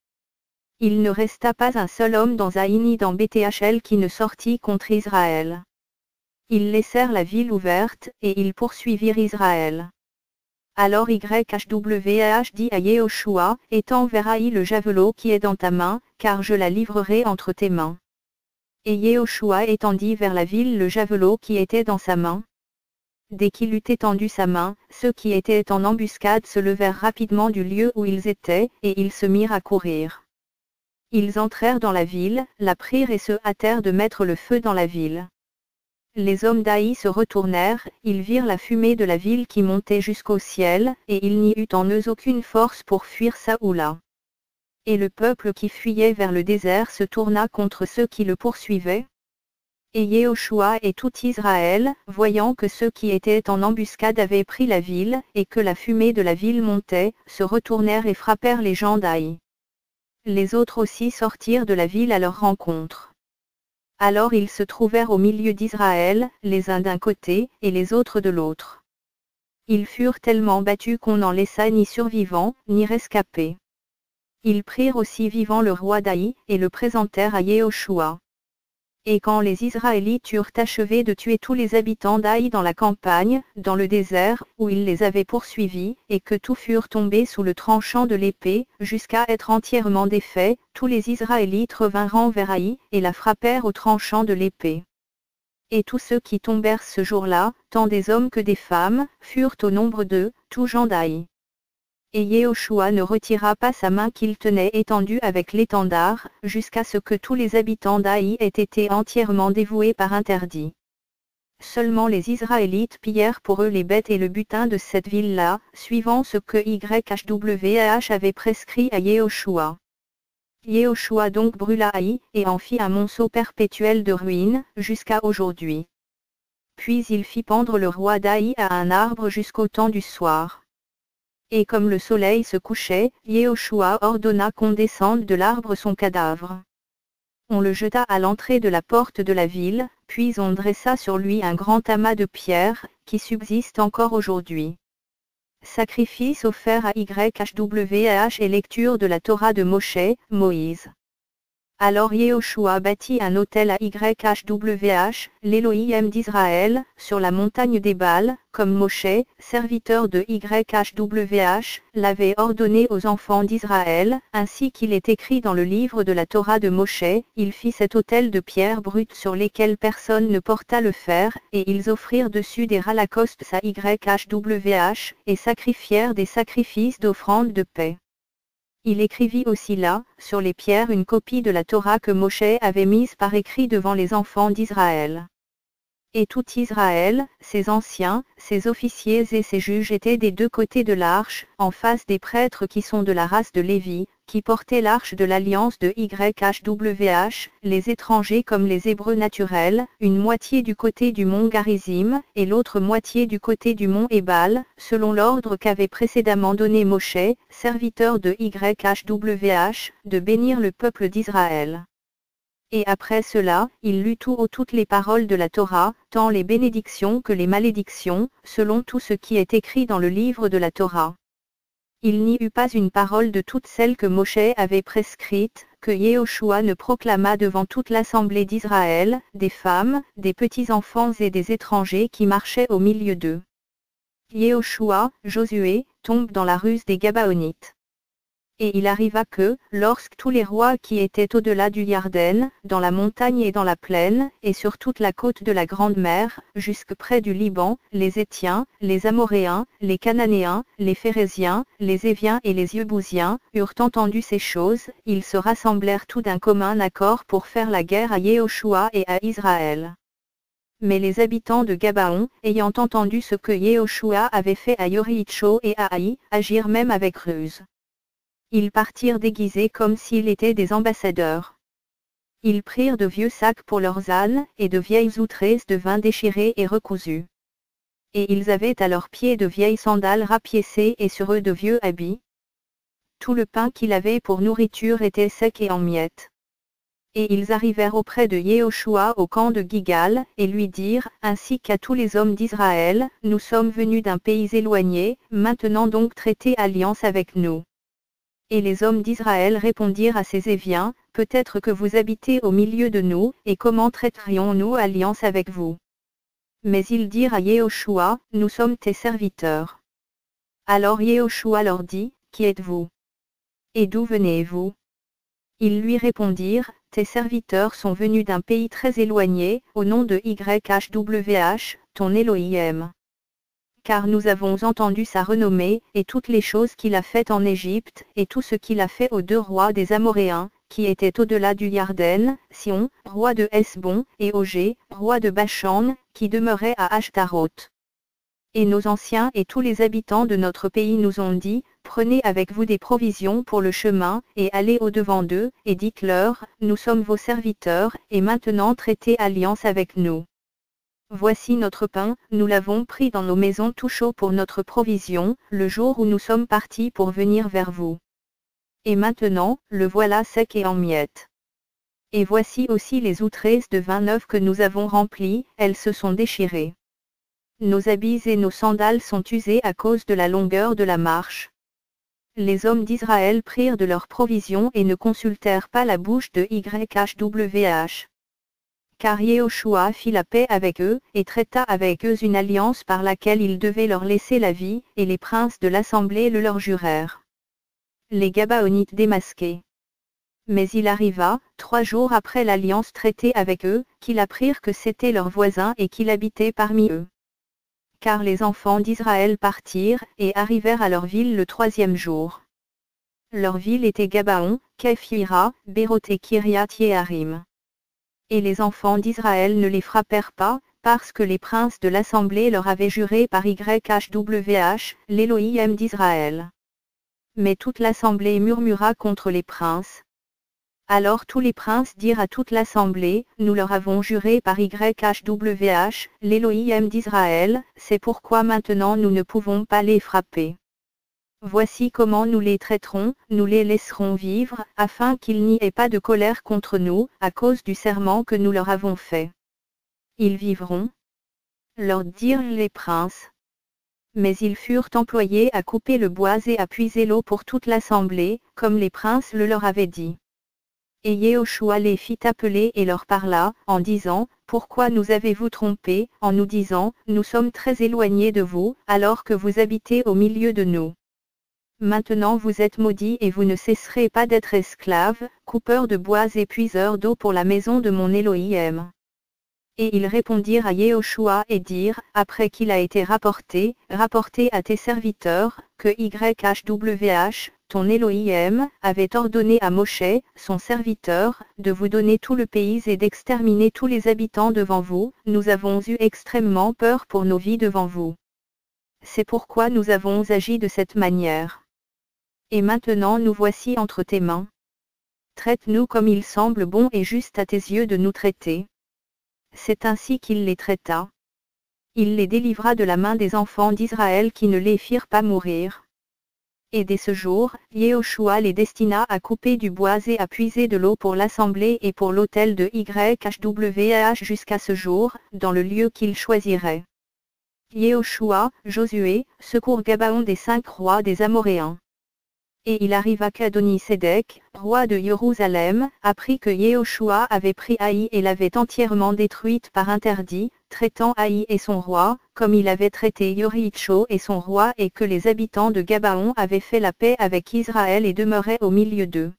Il ne resta pas un seul homme dans Haï ni dans Beth-el qui ne sortit contre Israël. Ils laissèrent la ville ouverte, et ils poursuivirent Israël. Alors YHWH dit à Yehoshua, étends vers Haï le javelot qui est dans ta main, car je la livrerai entre tes mains. Et Yehoshua étendit vers la ville le javelot qui était dans sa main. Dès qu'il eut étendu sa main, ceux qui étaient en embuscade se levèrent rapidement du lieu où ils étaient, et ils se mirent à courir. Ils entrèrent dans la ville, la prirent et se hâtèrent de mettre le feu dans la ville. Les hommes d'Haï se retournèrent, ils virent la fumée de la ville qui montait jusqu'au ciel, et il n'y eut en eux aucune force pour fuir çà ou là. Et le peuple qui fuyait vers le désert se tourna contre ceux qui le poursuivaient. Et Yehoshua et tout Israël, voyant que ceux qui étaient en embuscade avaient pris la ville, et que la fumée de la ville montait, se retournèrent et frappèrent les gens d'Haï. Les autres aussi sortirent de la ville à leur rencontre. Alors ils se trouvèrent au milieu d'Israël, les uns d'un côté, et les autres de l'autre. Ils furent tellement battus qu'on n'en laissa ni survivants, ni rescapés. Ils prirent aussi vivant le roi d'Haï, et le présentèrent à Yehoshua. Et quand les Israélites eurent achevé de tuer tous les habitants d'Haï dans la campagne, dans le désert, où ils les avaient poursuivis, et que tous furent tombés sous le tranchant de l'épée, jusqu'à être entièrement défaits, tous les Israélites revinrent vers Haï, et la frappèrent au tranchant de l'épée. Et tous ceux qui tombèrent ce jour-là, tant des hommes que des femmes, furent au nombre de, tous gens d'Haï. Et Yehoshua ne retira pas sa main qu'il tenait étendue avec l'étendard, jusqu'à ce que tous les habitants d'Haï aient été entièrement dévoués par interdit. Seulement les Israélites pillèrent pour eux les bêtes et le butin de cette ville-là, suivant ce que YHWH avait prescrit à Yehoshua. Yehoshua donc brûla Haï, et en fit un monceau perpétuel de ruines, jusqu'à aujourd'hui. Puis il fit pendre le roi d'Haï à un arbre jusqu'au temps du soir. Et comme le soleil se couchait, Yehoshua ordonna qu'on descende de l'arbre son cadavre. On le jeta à l'entrée de la porte de la ville, puis on dressa sur lui un grand amas de pierres, qui subsiste encore aujourd'hui. Sacrifice offert à YHWH et lecture de la Torah de Moshe, Moïse. Alors Yehoshua bâtit un autel à YHWH, l'Élohim d'Israël, sur la montagne d'Ébal, comme Moshe, serviteur de YHWH, l'avait ordonné aux enfants d'Israël, ainsi qu'il est écrit dans le livre de la Torah de Moshe. Il fit cet autel de pierres brutes sur lesquelles personne ne porta le fer, et ils offrirent dessus des holocaustes à YHWH, et sacrifièrent des sacrifices d'offrande de paix. Il écrivit aussi là, sur les pierres une copie de la Torah que Moshe avait mise par écrit devant les enfants d'Israël. Et tout Israël, ses anciens, ses officiers et ses juges étaient des deux côtés de l'arche, en face des prêtres qui sont de la race de Lévi, qui portaient l'arche de l'alliance de YHWH, les étrangers comme les Hébreux naturels, une moitié du côté du mont Garizim, et l'autre moitié du côté du mont Ébal, selon l'ordre qu'avait précédemment donné Moshe, serviteur de YHWH, de bénir le peuple d'Israël. Et après cela, il lut toutes les paroles de la Torah, tant les bénédictions que les malédictions, selon tout ce qui est écrit dans le livre de la Torah. Il n'y eut pas une parole de toutes celles que Moshe avait prescrites, que Yehoshua ne proclama devant toute l'assemblée d'Israël, des femmes, des petits-enfants et des étrangers qui marchaient au milieu d'eux. Yehoshua, Josué, tombe dans la ruse des Gabaonites. Et il arriva que, lorsque tous les rois qui étaient au-delà du Yarden, dans la montagne et dans la plaine, et sur toute la côte de la Grande Mer, jusque près du Liban, les Héthiens, les Amoréens, les Cananéens, les Phéréziens, les Éviens et les Yebousiens, eurent entendu ces choses, ils se rassemblèrent tout d'un commun accord pour faire la guerre à Yehoshua et à Israël. Mais les habitants de Gabaon, ayant entendu ce que Yehoshua avait fait à Yoriitcho et à Haï, agirent même avec ruse. Ils partirent déguisés comme s'ils étaient des ambassadeurs. Ils prirent de vieux sacs pour leurs ânes, et de vieilles outresses de vin déchirées et recousues. Et ils avaient à leurs pieds de vieilles sandales rapiécées et sur eux de vieux habits. Tout le pain qu'il avait pour nourriture était sec et en miettes. Et ils arrivèrent auprès de Yehoshua au camp de Gigal, et lui dirent, ainsi qu'à tous les hommes d'Israël, nous sommes venus d'un pays éloigné, maintenant donc traitez alliance avec nous. Et les hommes d'Israël répondirent à ces Éviens, peut-être que vous habitez au milieu de nous, et comment traiterions-nous alliance avec vous? Mais ils dirent à Yehoshua, nous sommes tes serviteurs. Alors Yehoshua leur dit, qui êtes-vous? Et d'où venez-vous? Ils lui répondirent, tes serviteurs sont venus d'un pays très éloigné, au nom de YHWH, ton Élohim. Car nous avons entendu sa renommée, et toutes les choses qu'il a faites en Égypte, et tout ce qu'il a fait aux deux rois des Amoréens, qui étaient au-delà du Yarden, Sion, roi de Hesbon, et Ogé, roi de Bashan, qui demeurait à Ashtaroth. Et nos anciens et tous les habitants de notre pays nous ont dit, prenez avec vous des provisions pour le chemin, et allez au-devant d'eux, et dites-leur, nous sommes vos serviteurs, et maintenant traitez alliance avec nous. Voici notre pain, nous l'avons pris dans nos maisons tout chaud pour notre provision, le jour où nous sommes partis pour venir vers vous. Et maintenant, le voilà sec et en miettes. Et voici aussi les outresses de vin neuf que nous avons remplies, elles se sont déchirées. Nos habits et nos sandales sont usés à cause de la longueur de la marche. Les hommes d'Israël prirent de leurs provisions et ne consultèrent pas la bouche de YHWH. Car Yehoshua fit la paix avec eux, et traita avec eux une alliance par laquelle il devait leur laisser la vie, et les princes de l'assemblée le leur jurèrent. Les Gabaonites démasqués. Mais il arriva, 3 jours après l'alliance traitée avec eux, qu'ils apprirent que c'étaient leurs voisins et qu'il habitait parmi eux. Car les enfants d'Israël partirent, et arrivèrent à leur ville le 3e jour. Leur ville était Gabaon, Kephira, Béroth et Kiriath Yearim. Et les enfants d'Israël ne les frappèrent pas, parce que les princes de l'assemblée leur avaient juré par YHWH, l'Élohim d'Israël. Mais toute l'assemblée murmura contre les princes. Alors tous les princes dirent à toute l'assemblée, nous leur avons juré par YHWH, l'Élohim d'Israël, c'est pourquoi maintenant nous ne pouvons pas les frapper. Voici comment nous les traiterons, nous les laisserons vivre, afin qu'il n'y ait pas de colère contre nous, à cause du serment que nous leur avons fait. Ils vivront, leur dirent les princes. Mais ils furent employés à couper le bois et à puiser l'eau pour toute l'assemblée, comme les princes le leur avaient dit. Et Yehoshua les fit appeler et leur parla, en disant, pourquoi nous avez-vous trompés, en nous disant, nous sommes très éloignés de vous, alors que vous habitez au milieu de nous. Maintenant vous êtes maudits et vous ne cesserez pas d'être esclaves, coupeurs de bois et puiseurs d'eau pour la maison de mon Élohim. Et ils répondirent à Yehoshua et dirent, après qu'il a été rapporté à tes serviteurs, que YHWH, ton Élohim, avait ordonné à Moshe, son serviteur, de vous donner tout le pays et d'exterminer tous les habitants devant vous, nous avons eu extrêmement peur pour nos vies devant vous. C'est pourquoi nous avons agi de cette manière. Et maintenant nous voici entre tes mains. Traite-nous comme il semble bon et juste à tes yeux de nous traiter. C'est ainsi qu'il les traita. Il les délivra de la main des enfants d'Israël qui ne les firent pas mourir. Et dès ce jour, Yehoshua les destina à couper du bois et à puiser de l'eau pour l'assemblée et pour l'autel de YHWH jusqu'à ce jour, dans le lieu qu'il choisirait. Yehoshua, Josué, secourt Gabaon des 5 rois des Amoréens. Et il arriva qu'Adoni-Sédec, roi de Jérusalem, apprit que Yehoshua avait pris Haï et l'avait entièrement détruite par interdit, traitant Haï et son roi, comme il avait traité Yoricho et son roi et que les habitants de Gabaon avaient fait la paix avec Israël et demeuraient au milieu d'eux.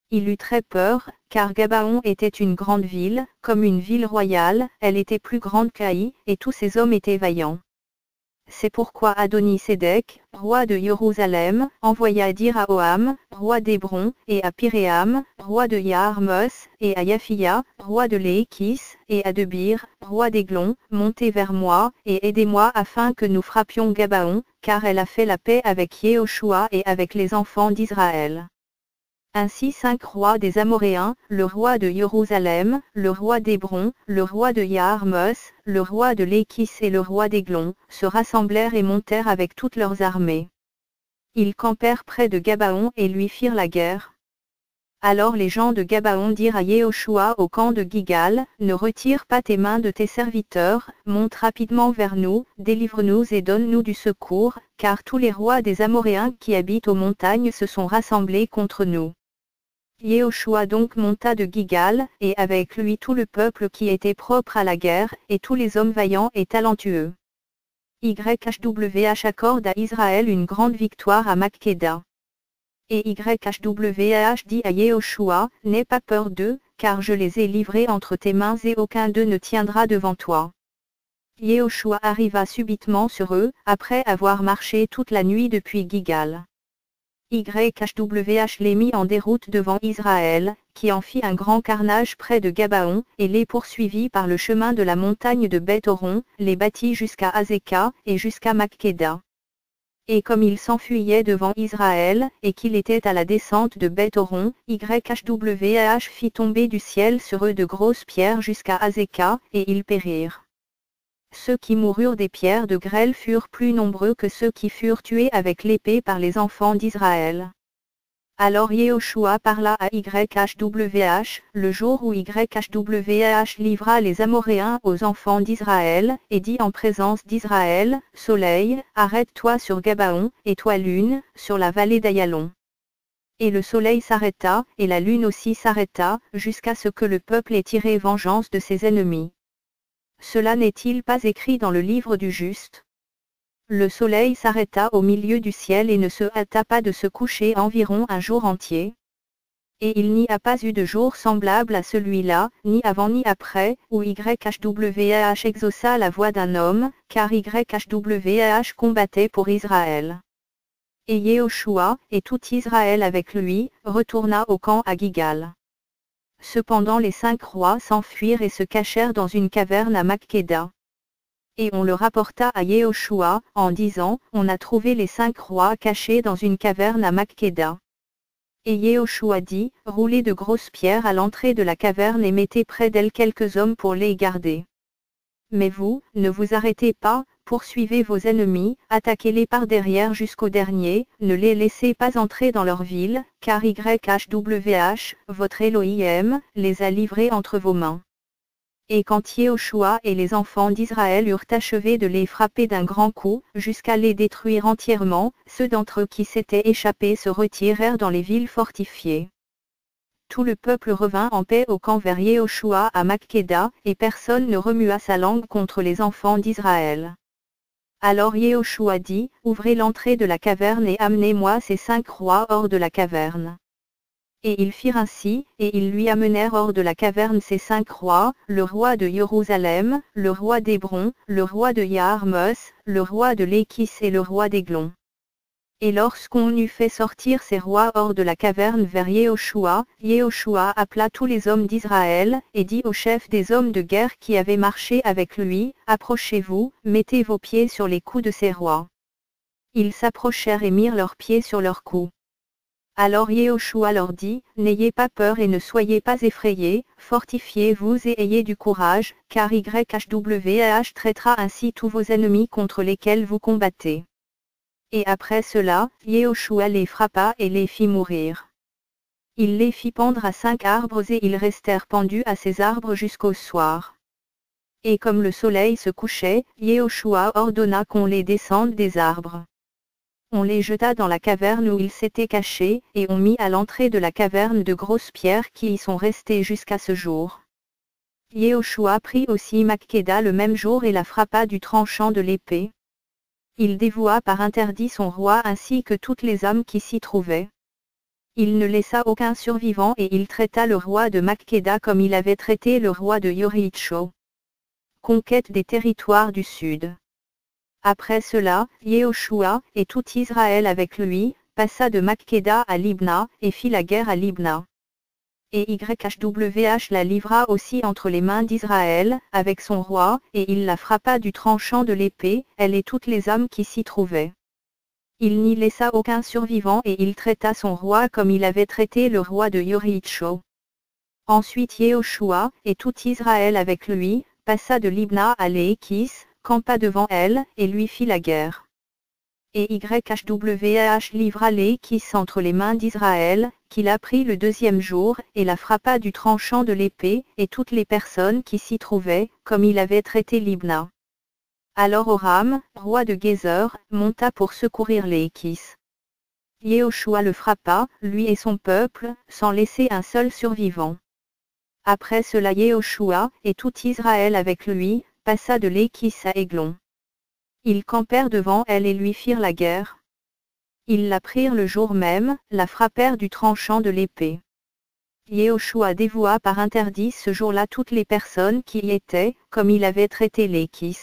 Il eut très peur, car Gabaon était une grande ville, comme une ville royale, elle était plus grande qu'Haï, et tous ses hommes étaient vaillants. C'est pourquoi Adoni-Sédec, roi de Jérusalem, envoya dire à Oham, roi d'Hébron, et à Pyréam, roi de Yarmos, et à Yaphia, roi de Lékis, et à Debir, roi d'Églon, montez vers moi, et aidez-moi afin que nous frappions Gabaon, car elle a fait la paix avec Yehoshua et avec les enfants d'Israël. Ainsi 5 rois des Amoréens, le roi de Jérusalem, le roi d'Hébron, le roi de Yarmos, le roi de Lékis et le roi d'Églon, se rassemblèrent et montèrent avec toutes leurs armées. Ils campèrent près de Gabaon et lui firent la guerre. Alors les gens de Gabaon dirent à Yehoshua au camp de Gigal, ne retire pas tes mains de tes serviteurs, monte rapidement vers nous, délivre-nous et donne-nous du secours, car tous les rois des Amoréens qui habitent aux montagnes se sont rassemblés contre nous. Yehoshua donc monta de Gigal, et avec lui tout le peuple qui était propre à la guerre, et tous les hommes vaillants et talentueux. YHWH accorde à Israël une grande victoire à Makkéda. Et YHWH dit à Yehoshua, n'aie pas peur d'eux, car je les ai livrés entre tes mains et aucun d'eux ne tiendra devant toi. Yehoshua arriva subitement sur eux, après avoir marché toute la nuit depuis Gigal. YHWH les mit en déroute devant Israël, qui en fit un grand carnage près de Gabaon, et les poursuivit par le chemin de la montagne de Beth-Horon, les battit jusqu'à Azekah, et jusqu'à Makkéda. Et comme il s'enfuyait devant Israël, et qu'il était à la descente de Beth-Horon, YHWH fit tomber du ciel sur eux de grosses pierres jusqu'à Azekah, et ils périrent. Ceux qui moururent des pierres de grêle furent plus nombreux que ceux qui furent tués avec l'épée par les enfants d'Israël. Alors Yehoshua parla à YHWH, le jour où YHWH livra les Amoréens aux enfants d'Israël, et dit en présence d'Israël, Soleil, arrête-toi sur Gabaon, et toi lune, sur la vallée d'Ayalon. Et le soleil s'arrêta, et la lune aussi s'arrêta, jusqu'à ce que le peuple ait tiré vengeance de ses ennemis. Cela n'est-il pas écrit dans le livre du juste? Le soleil s'arrêta au milieu du ciel et ne se hâta pas de se coucher environ un jour entier. Et il n'y a pas eu de jour semblable à celui-là, ni avant ni après, où YHWH exauça la voix d'un homme, car YHWH combattait pour Israël. Et Yehoshua, et tout Israël avec lui, retourna au camp à Gigal. cependant les 5 rois s'enfuirent et se cachèrent dans une caverne à Makkéda. Et on le rapporta à Yehoshua, en disant, on a trouvé les 5 rois cachés dans une caverne à Makkéda. Et Yehoshua dit, roulez de grosses pierres à l'entrée de la caverne et mettez près d'elle quelques hommes pour les garder. Mais vous, ne vous arrêtez pas, poursuivez vos ennemis, attaquez-les par derrière jusqu'au dernier, ne les laissez pas entrer dans leur ville, car YHWH, votre Elohim, les a livrés entre vos mains. Et quand Yehoshua et les enfants d'Israël eurent achevé de les frapper d'un grand coup, jusqu'à les détruire entièrement, ceux d'entre eux qui s'étaient échappés se retirèrent dans les villes fortifiées. Tout le peuple revint en paix au camp vers Yehoshua à Makkéda, et personne ne remua sa langue contre les enfants d'Israël. Alors Yehoshua dit, ouvrez l'entrée de la caverne et amenez-moi ces 5 rois hors de la caverne. Et ils firent ainsi, et ils lui amenèrent hors de la caverne ces 5 rois, le roi de Jérusalem, le roi d'Hébron, le roi de Yarmos, le roi de Lékis et le roi d'Églon. Et lorsqu'on eut fait sortir ces rois hors de la caverne vers Yehoshua, Yehoshua appela tous les hommes d'Israël, et dit aux chefs des hommes de guerre qui avaient marché avec lui, approchez-vous, mettez vos pieds sur les coups de ces rois. Ils s'approchèrent et mirent leurs pieds sur leurs coups. Alors Yehoshua leur dit, n'ayez pas peur et ne soyez pas effrayés, fortifiez-vous et ayez du courage, car YHWH traitera ainsi tous vos ennemis contre lesquels vous combattez. Et après cela, Yehoshua les frappa et les fit mourir. Il les fit pendre à 5 arbres et ils restèrent pendus à ces arbres jusqu'au soir. Et comme le soleil se couchait, Yehoshua ordonna qu'on les descende des arbres. On les jeta dans la caverne où ils s'étaient cachés, et on mit à l'entrée de la caverne de grosses pierres qui y sont restées jusqu'à ce jour. Yehoshua prit aussi Makkéda le même jour et la frappa du tranchant de l'épée. Il dévoua par interdit son roi ainsi que toutes les âmes qui s'y trouvaient. Il ne laissa aucun survivant et il traita le roi de Makkéda comme il avait traité le roi de Yoricho. Conquête des territoires du sud. Après cela, Yehoshua, et tout Israël avec lui, passa de Makkéda à Libna, et fit la guerre à Libna. Et YHWH la livra aussi entre les mains d'Israël, avec son roi, et il la frappa du tranchant de l'épée, elle et toutes les âmes qui s'y trouvaient. Il n'y laissa aucun survivant et il traita son roi comme il avait traité le roi de Yoricho. Ensuite Yehoshua, et tout Israël avec lui, passa de Libna à Lékis, campa devant elle, et lui fit la guerre. Et YHWH livra Lékis entre les mains d'Israël, qui la prit le 2e jour, et la frappa du tranchant de l'épée, et toutes les personnes qui s'y trouvaient, comme il avait traité Libna. Alors Horam, roi de Gézer, monta pour secourir Lékis. Yehoshua le frappa, lui et son peuple, sans laisser un seul survivant. Après cela Yehoshua, et tout Israël avec lui, passa de Lékis à Églon. Ils campèrent devant elle et lui firent la guerre. Ils la prirent le jour même, la frappèrent du tranchant de l'épée. Yehoshua dévoua par interdit ce jour-là toutes les personnes qui y étaient, comme il avait traité Lékis.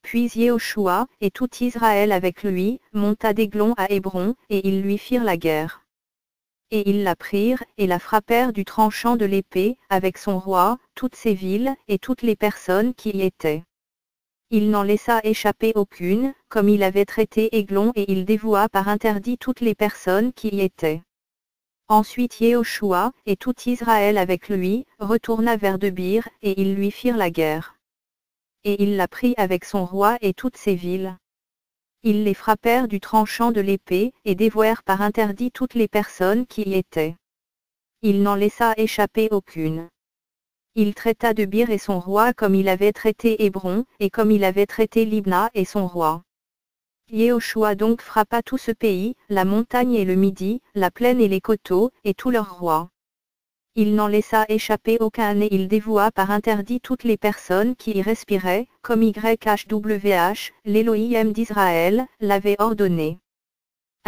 Puis Yehoshua, et tout Israël avec lui, monta d'Églon à Hébron, et ils lui firent la guerre. Et ils la prirent, et la frappèrent du tranchant de l'épée, avec son roi, toutes ses villes, et toutes les personnes qui y étaient. Il n'en laissa échapper aucune, comme il avait traité Églon et il dévoua par interdit toutes les personnes qui y étaient. Ensuite Yehoshua, et tout Israël avec lui, retourna vers Debir, et ils lui firent la guerre. Et il la prit avec son roi et toutes ses villes. Ils les frappèrent du tranchant de l'épée, et dévouèrent par interdit toutes les personnes qui y étaient. Il n'en laissa échapper aucune. Il traita Debir et son roi comme il avait traité Hébron, et comme il avait traité Libna et son roi. Yehoshua donc frappa tout ce pays, la montagne et le midi, la plaine et les coteaux, et tous leurs rois. Il n'en laissa échapper aucun et il dévoua par interdit toutes les personnes qui y respiraient, comme YHWH, l'Elohim d'Israël, l'avait ordonné.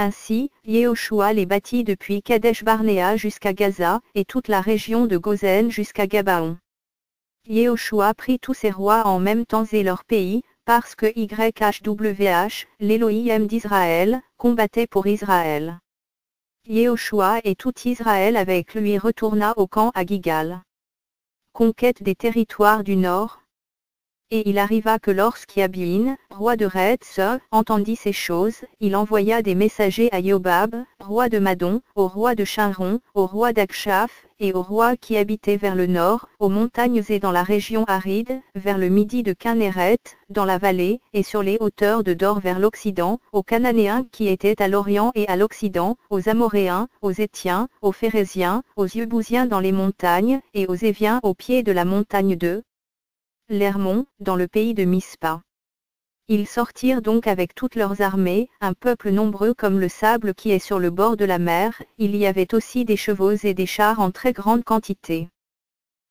Ainsi, Yehoshua les bâtit depuis Kadesh Barnéa jusqu'à Gaza, et toute la région de Gozen jusqu'à Gabaon. Yehoshua prit tous ses rois en même temps et leur pays, parce que YHWH, l'Elohim d'Israël, combattait pour Israël. Yehoshua et tout Israël avec lui retourna au camp à Gigal. Conquête des territoires du nord. Et il arriva que lorsqu'Yabin, roi de Rets, entendit ces choses, il envoya des messagers à Yobab, roi de Madon, au roi de Charon, au roi d'Akshaph, et aux rois qui habitaient vers le nord, aux montagnes et dans la région aride, vers le midi de Kinneret, dans la vallée, et sur les hauteurs de Dor vers l'occident, aux Cananéens qui étaient à l'orient et à l'occident, aux Amoréens, aux Étiens, aux Phéréziens, aux Yebousiens dans les montagnes, et aux Éviens au pied de la montagne de l'Hermon, dans le pays de Mispa. Ils sortirent donc avec toutes leurs armées, un peuple nombreux comme le sable qui est sur le bord de la mer, il y avait aussi des chevaux et des chars en très grande quantité.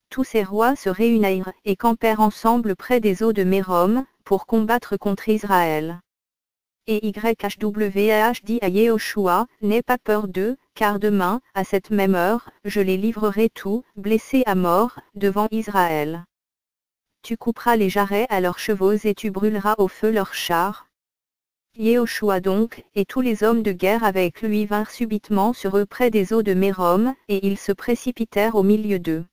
Tous ces rois se réunirent et campèrent ensemble près des eaux de Mérom, pour combattre contre Israël. Et YHWH dit à Yehoshua, n'aie pas peur d'eux, car demain, à cette même heure, je les livrerai tous, blessés à mort, devant Israël. Tu couperas les jarrets à leurs chevaux et tu brûleras au feu leurs chars. Yehoshua donc, et tous les hommes de guerre avec lui vinrent subitement sur eux près des eaux de Mérom, et ils se précipitèrent au milieu d'eux.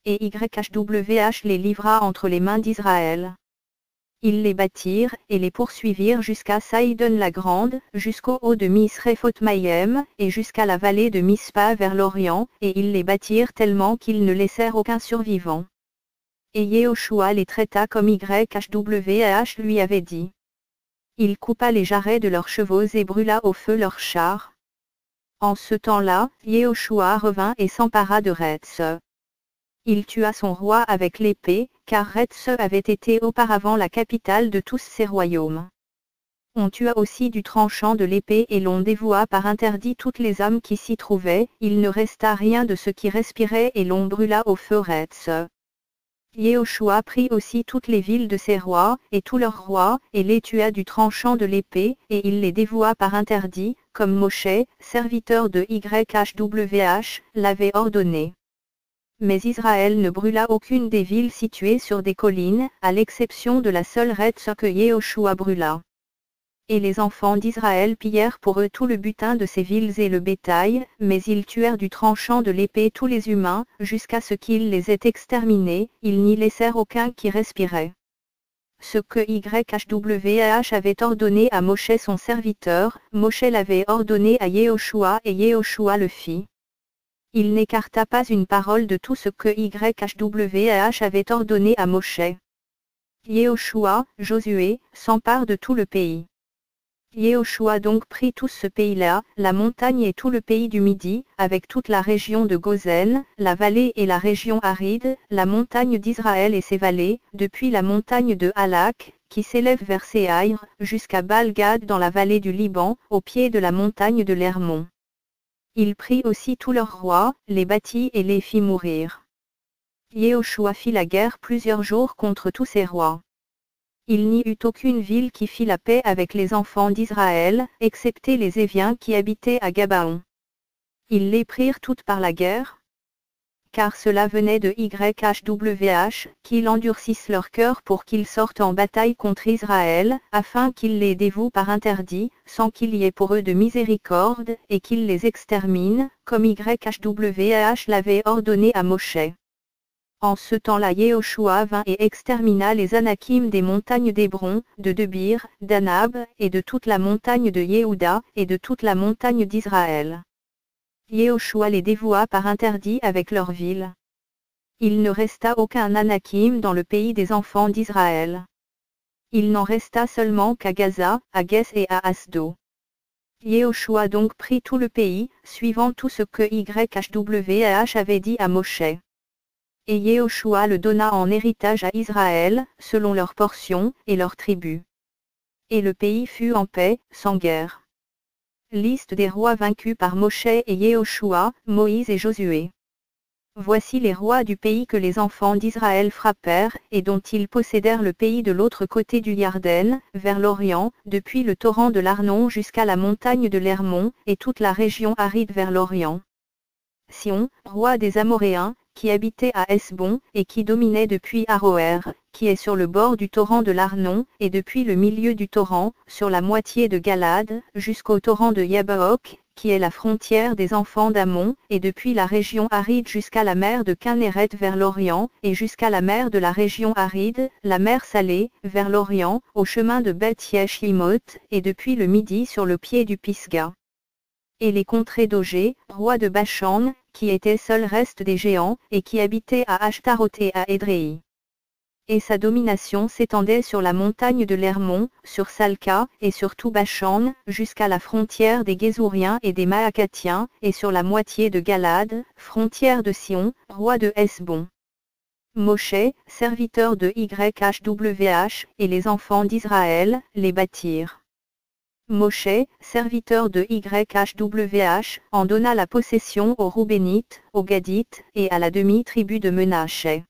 Et YHWH les livra entre les mains d'Israël. Ils les battirent, et les poursuivirent jusqu'à Saïdon la Grande, jusqu'au haut de Misrephoth-Maïm, et jusqu'à la vallée de Mispa vers l'Orient, et ils les battirent tellement qu'ils ne laissèrent aucun survivant. Et Yehoshua les traita comme YHWH lui avait dit. Il coupa les jarrets de leurs chevaux et brûla au feu leurs chars. En ce temps-là, Yehoshua revint et s'empara de Rets. Il tua son roi avec l'épée, car Rets avait été auparavant la capitale de tous ses royaumes. On tua aussi du tranchant de l'épée et l'on dévoua par interdit toutes les âmes qui s'y trouvaient, il ne resta rien de ce qui respirait et l'on brûla au feu Rets. Yehoshua prit aussi toutes les villes de ses rois, et tous leurs rois, et les tua du tranchant de l'épée, et il les dévoua par interdit, comme Moshe, serviteur de YHWH, l'avait ordonné. Mais Israël ne brûla aucune des villes situées sur des collines, à l'exception de la seule Rets que Yehoshua brûla. Et les enfants d'Israël pillèrent pour eux tout le butin de ces villes et le bétail, mais ils tuèrent du tranchant de l'épée tous les humains, jusqu'à ce qu'ils les aient exterminés, ils n'y laissèrent aucun qui respirait. Ce que YHWH avait ordonné à Moshe son serviteur, Moshe l'avait ordonné à Yehoshua et Yehoshua le fit. Il n'écarta pas une parole de tout ce que YHWH avait ordonné à Moshe. Yehoshua, Josué, s'empare de tout le pays. Yehoshua donc prit tout ce pays-là, la montagne et tout le pays du Midi, avec toute la région de Gozen, la vallée et la région aride, la montagne d'Israël et ses vallées, depuis la montagne de Halak, qui s'élève vers Séhaïr, jusqu'à Baal-Gad dans la vallée du Liban, au pied de la montagne de l'Hermon. Il prit aussi tous leurs rois, les battit et les fit mourir. Yehoshua fit la guerre plusieurs jours contre tous ces rois. Il n'y eut aucune ville qui fit la paix avec les enfants d'Israël, excepté les Éviens qui habitaient à Gabaon. Ils les prirent toutes par la guerre. Car cela venait de YHWH, qu'ils endurcissent leur cœur pour qu'ils sortent en bataille contre Israël, afin qu'ils les dévouent par interdit, sans qu'il y ait pour eux de miséricorde, et qu'ils les exterminent, comme YHWH l'avait ordonné à Moshe. En ce temps-là Yehoshua vint et extermina les Anakim des montagnes d'Hébron, de Debir, d'Anab, et de toute la montagne de Yehuda, et de toute la montagne d'Israël. Yehoshua les dévoua par interdit avec leurs villes. Il ne resta aucun Anakim dans le pays des enfants d'Israël. Il n'en resta seulement qu'à Gaza, à Guès et à Asdo. Yehoshua donc prit tout le pays, suivant tout ce que YHWH avait dit à Moshe. Et Yehoshua le donna en héritage à Israël, selon leurs portions et leurs tribus. Et le pays fut en paix, sans guerre. Liste des rois vaincus par Moshe et Yehoshua, Moïse et Josué. Voici les rois du pays que les enfants d'Israël frappèrent, et dont ils possédèrent le pays de l'autre côté du Yarden, vers l'Orient, depuis le torrent de l'Arnon jusqu'à la montagne de l'Hermon, et toute la région aride vers l'Orient. Sion, roi des Amoréens, qui habitait à Hesbon, et qui dominait depuis Aroër, qui est sur le bord du torrent de l'Arnon, et depuis le milieu du torrent, sur la moitié de Galad, jusqu'au torrent de Yabaok, qui est la frontière des enfants d'Ammon, et depuis la région aride jusqu'à la mer de Kinneret vers l'Orient, et jusqu'à la mer de la région aride, la mer Salée, vers l'Orient, au chemin de Beth Yeshimoth, et depuis le midi sur le pied du Pisga. Et les contrées d'Ogé, roi de Bashan, qui était seul reste des géants, et qui habitait à Ashtaroth et à Édréi. Et sa domination s'étendait sur la montagne de l'Hermon, sur Salca, et sur tout Bashan, jusqu'à la frontière des Gézouriens et des Maacathiens, et sur la moitié de Galad, frontière de Sion, roi de Hesbon. Moshe, serviteur de YHWH, et les enfants d'Israël, les bâtirent. Moshe, serviteur de YHWH, en donna la possession aux Roubénites, aux Gadites, et à la demi-tribu de Menaché.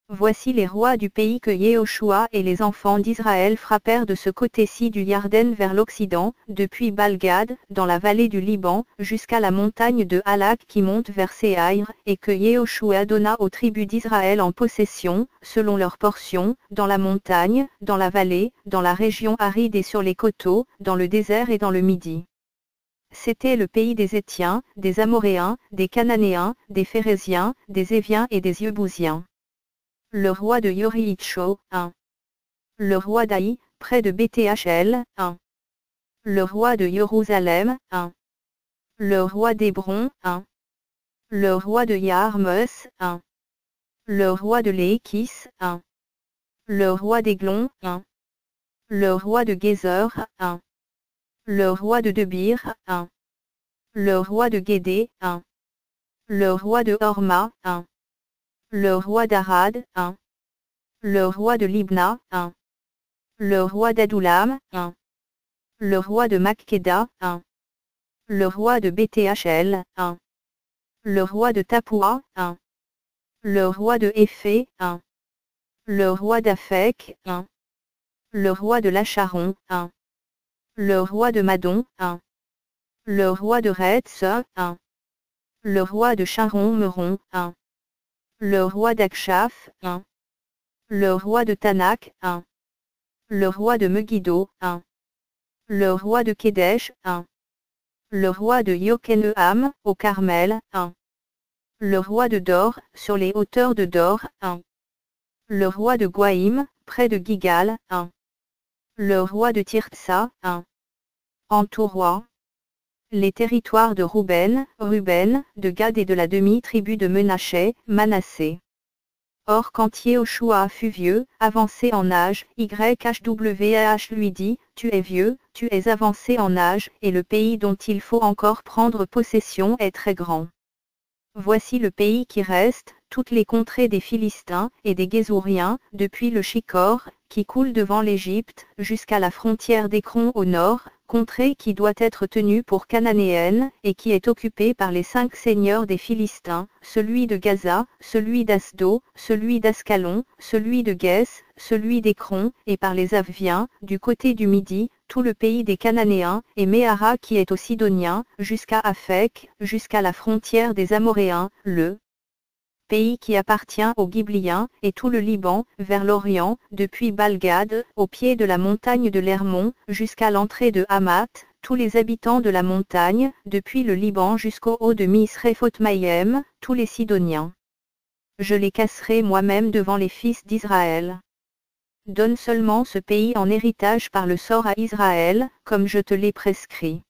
Voici les rois du pays que Yehoshua et les enfants d'Israël frappèrent de ce côté-ci du Yarden vers l'Occident, depuis Balgad, dans la vallée du Liban, jusqu'à la montagne de Halak qui monte vers Séhaïr, et que Yehoshua donna aux tribus d'Israël en possession, selon leur portion, dans la montagne, dans la vallée, dans la région aride et sur les coteaux, dans le désert et dans le Midi. C'était le pays des Héthiens, des Amoréens, des Cananéens, des Phéréziens, des Éviens et des Yebousiens. Le roi de Yoriitcho, 1. Le roi d'Aï, près de Bethel, 1. Le roi de Jérusalem, 1. Le roi d'Hébron, 1. Le roi de Yarmos, 1. Le roi de Lékis, 1. Le roi d'Églon, 1. Le roi de Gézer, 1. Le roi de Debir, 1. Le roi de Guédé, 1. Le roi de Horma, 1. Le roi d'Arad, 1. Le roi de Libna, 1. Le roi d'Adoulam, 1. Le roi de Makkéda, 1. Le roi de Bethel, 1. Le roi de Tapoua, 1. Le roi de Éphé, 1. Le roi d'Aphek, 1. Le roi de Lacharon, 1. Le roi de Madon, 1. Le roi de Retz, 1. Le roi de Charon-Meron, 1. Le roi d'Akshaph, 1. Le roi de Tanak, 1. Le roi de Megiddo, 1. Le roi de Kédesh, 1. Le roi de Yokneam, au Carmel, 1. Le roi de Dor, sur les hauteurs de Dor, 1. Le roi de Goïm, près de Gigal, 1. Le roi de Tirtsa, 1. En tout roi. Les territoires de Ruben, de Gad et de la demi-tribu de Menaché, Manassé. Or quand Yehoshua fut vieux, avancé en âge, YHWH lui dit, tu es vieux, tu es avancé en âge, et le pays dont il faut encore prendre possession est très grand. Voici le pays qui reste, toutes les contrées des Philistins et des Gézouriens, depuis le Shikor, qui coule devant l'Égypte, jusqu'à la frontière d'Écron au nord, contrée qui doit être tenue pour cananéenne, et qui est occupée par les 5 seigneurs des Philistins, celui de Gaza, celui d'Asdo, celui d'Ascalon, celui de Guès, celui d'Écron, et par les Aviens, du côté du Midi, tout le pays des Cananéens, et Méhara qui est aux Sidoniens, jusqu'à Aphek, jusqu'à la frontière des Amoréens, le pays qui appartient aux Ghibliens, et tout le Liban, vers l'Orient, depuis Balgad, au pied de la montagne de l'Hermon, jusqu'à l'entrée de Hamath, tous les habitants de la montagne, depuis le Liban jusqu'au haut de Misréphoth-Maïm, tous les Sidoniens. Je les casserai moi-même devant les fils d'Israël. Donne seulement ce pays en héritage par le sort à Israël, comme je te l'ai prescrit.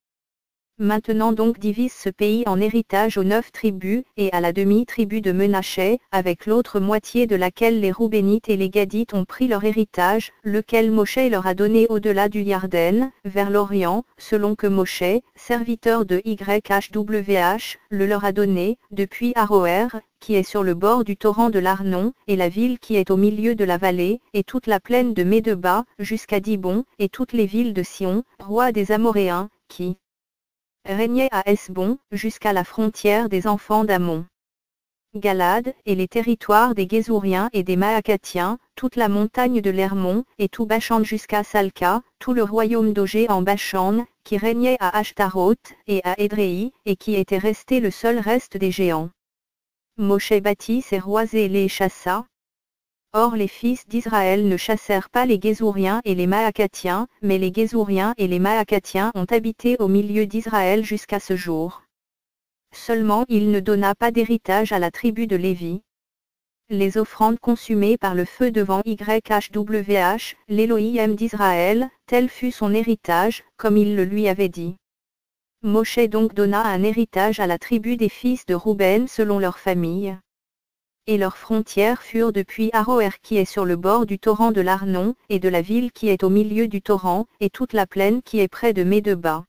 Maintenant donc divise ce pays en héritage aux 9 tribus, et à la demi-tribu de Menaché, avec l'autre moitié de laquelle les Roubénites et les Gadites ont pris leur héritage, lequel Moshe leur a donné au-delà du Yarden, vers l'Orient, selon que Moshe, serviteur de YHWH, le leur a donné, depuis Aroër, qui est sur le bord du torrent de l'Arnon, et la ville qui est au milieu de la vallée, et toute la plaine de Médeba, jusqu'à Dibon, et toutes les villes de Sion, roi des Amoréens, qui régnait à Hesbon, jusqu'à la frontière des enfants d'Ammon. Galad, et les territoires des Gézouriens et des Maacathiens, toute la montagne de l'Hermon, et tout Bashan jusqu'à Salca, tout le royaume d'Ogé en Bashan, qui régnait à Ashtaroth, et à Édréi, et qui était resté le seul reste des géants. Moshe bâtit ses rois et les chassa. Or les fils d'Israël ne chassèrent pas les Gézouriens et les Maacathiens, mais les Gézouriens et les Maacathiens ont habité au milieu d'Israël jusqu'à ce jour. Seulement il ne donna pas d'héritage à la tribu de Lévi. Les offrandes consumées par le feu devant YHWH, l'Élohim d'Israël, tel fut son héritage, comme il le lui avait dit. Moshe donc donna un héritage à la tribu des fils de Rouben selon leur famille. Et leurs frontières furent depuis Aroër qui est sur le bord du torrent de l'Arnon, et de la ville qui est au milieu du torrent, et toute la plaine qui est près de Médeba.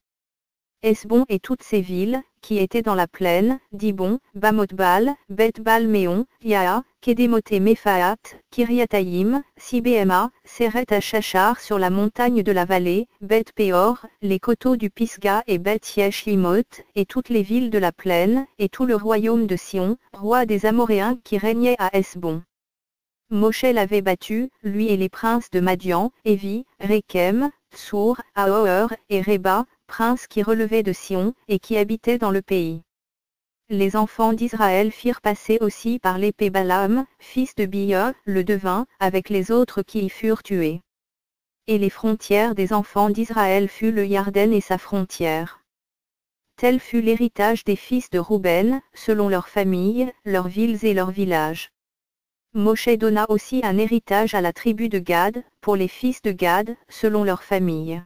Esbon et toutes ses villes, qui étaient dans la plaine, Dibon, Bamoth-Bal, Beth-Bal-Méon, Yaha, Kédémoth Méphaat, Kiriataïm, Sibéma, Seret-à-Chachar sur la montagne de la vallée, Beth-Péor, les coteaux du Pisga et Beth-Yeshimoth, et toutes les villes de la plaine, et tout le royaume de Sion, roi des Amoréens qui régnait à Esbon. Moshe l'avait battu, lui et les princes de Madian, Évi, Rékem, Tsour, Ahoor et Réba, princes qui relevaient de Sion, et qui habitaient dans le pays. Les enfants d'Israël firent passer aussi par l'épée Balaam, fils de Beor, le devin, avec les autres qui y furent tués. Et les frontières des enfants d'Israël fut le Yarden et sa frontière. Tel fut l'héritage des fils de Rouben, selon leurs familles, leurs villes et leurs villages. Moshe donna aussi un héritage à la tribu de Gad, pour les fils de Gad, selon leurs familles.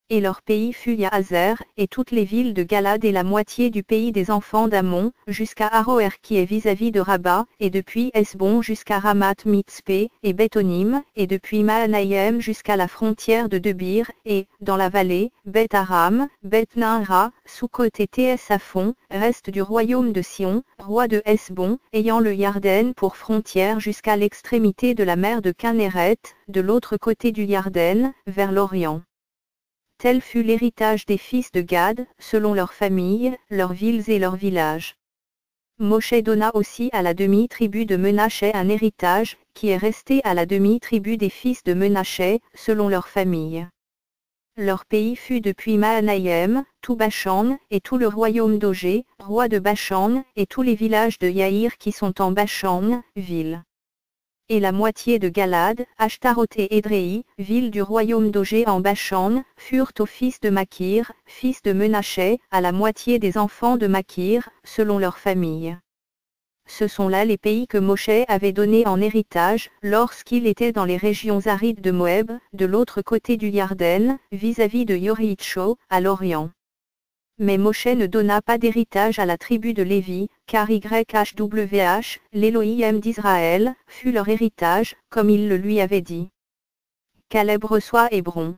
Et leur pays fut Yahazer, et toutes les villes de Galad et la moitié du pays des enfants d'Ammon, jusqu'à Aroër qui est vis-à-vis de Rabat, et depuis Esbon jusqu'à Ramat-Mitzpé, et Bethonim, et depuis Mahanaïm jusqu'à la frontière de Debir, et, dans la vallée, Beth-Aram, Beth-Naara, Soukot et Tsaphon, reste du royaume de Sion, roi de Esbon, ayant le Yarden pour frontière jusqu'à l'extrémité de la mer de Kinneret, de l'autre côté du Yarden, vers l'Orient. Tel fut l'héritage des fils de Gad, selon leurs familles, leurs villes et leurs villages. Moshe donna aussi à la demi-tribu de Menaché un héritage, qui est resté à la demi-tribu des fils de Menaché, selon leurs familles. Leur pays fut depuis Mahanaïm, tout Bashan, et tout le royaume d'Ogé, roi de Bashan, et tous les villages de Yaïr qui sont en Bashan, ville. Et la moitié de Galad, Ashtaroth et Édréi, ville du royaume d'Ogé en Bashan, furent aux fils de Makir, fils de Menaché, à la moitié des enfants de Makir, selon leur famille. Ce sont là les pays que Moshe avait donnés en héritage, lorsqu'il était dans les régions arides de Moab, de l'autre côté du Yarden, vis-à-vis de Yoricho, à l'Orient. Mais Moshe ne donna pas d'héritage à la tribu de Lévi, car YHWH, l'Élohim d'Israël, fut leur héritage, comme il le lui avait dit. Caleb reçoit Hébron.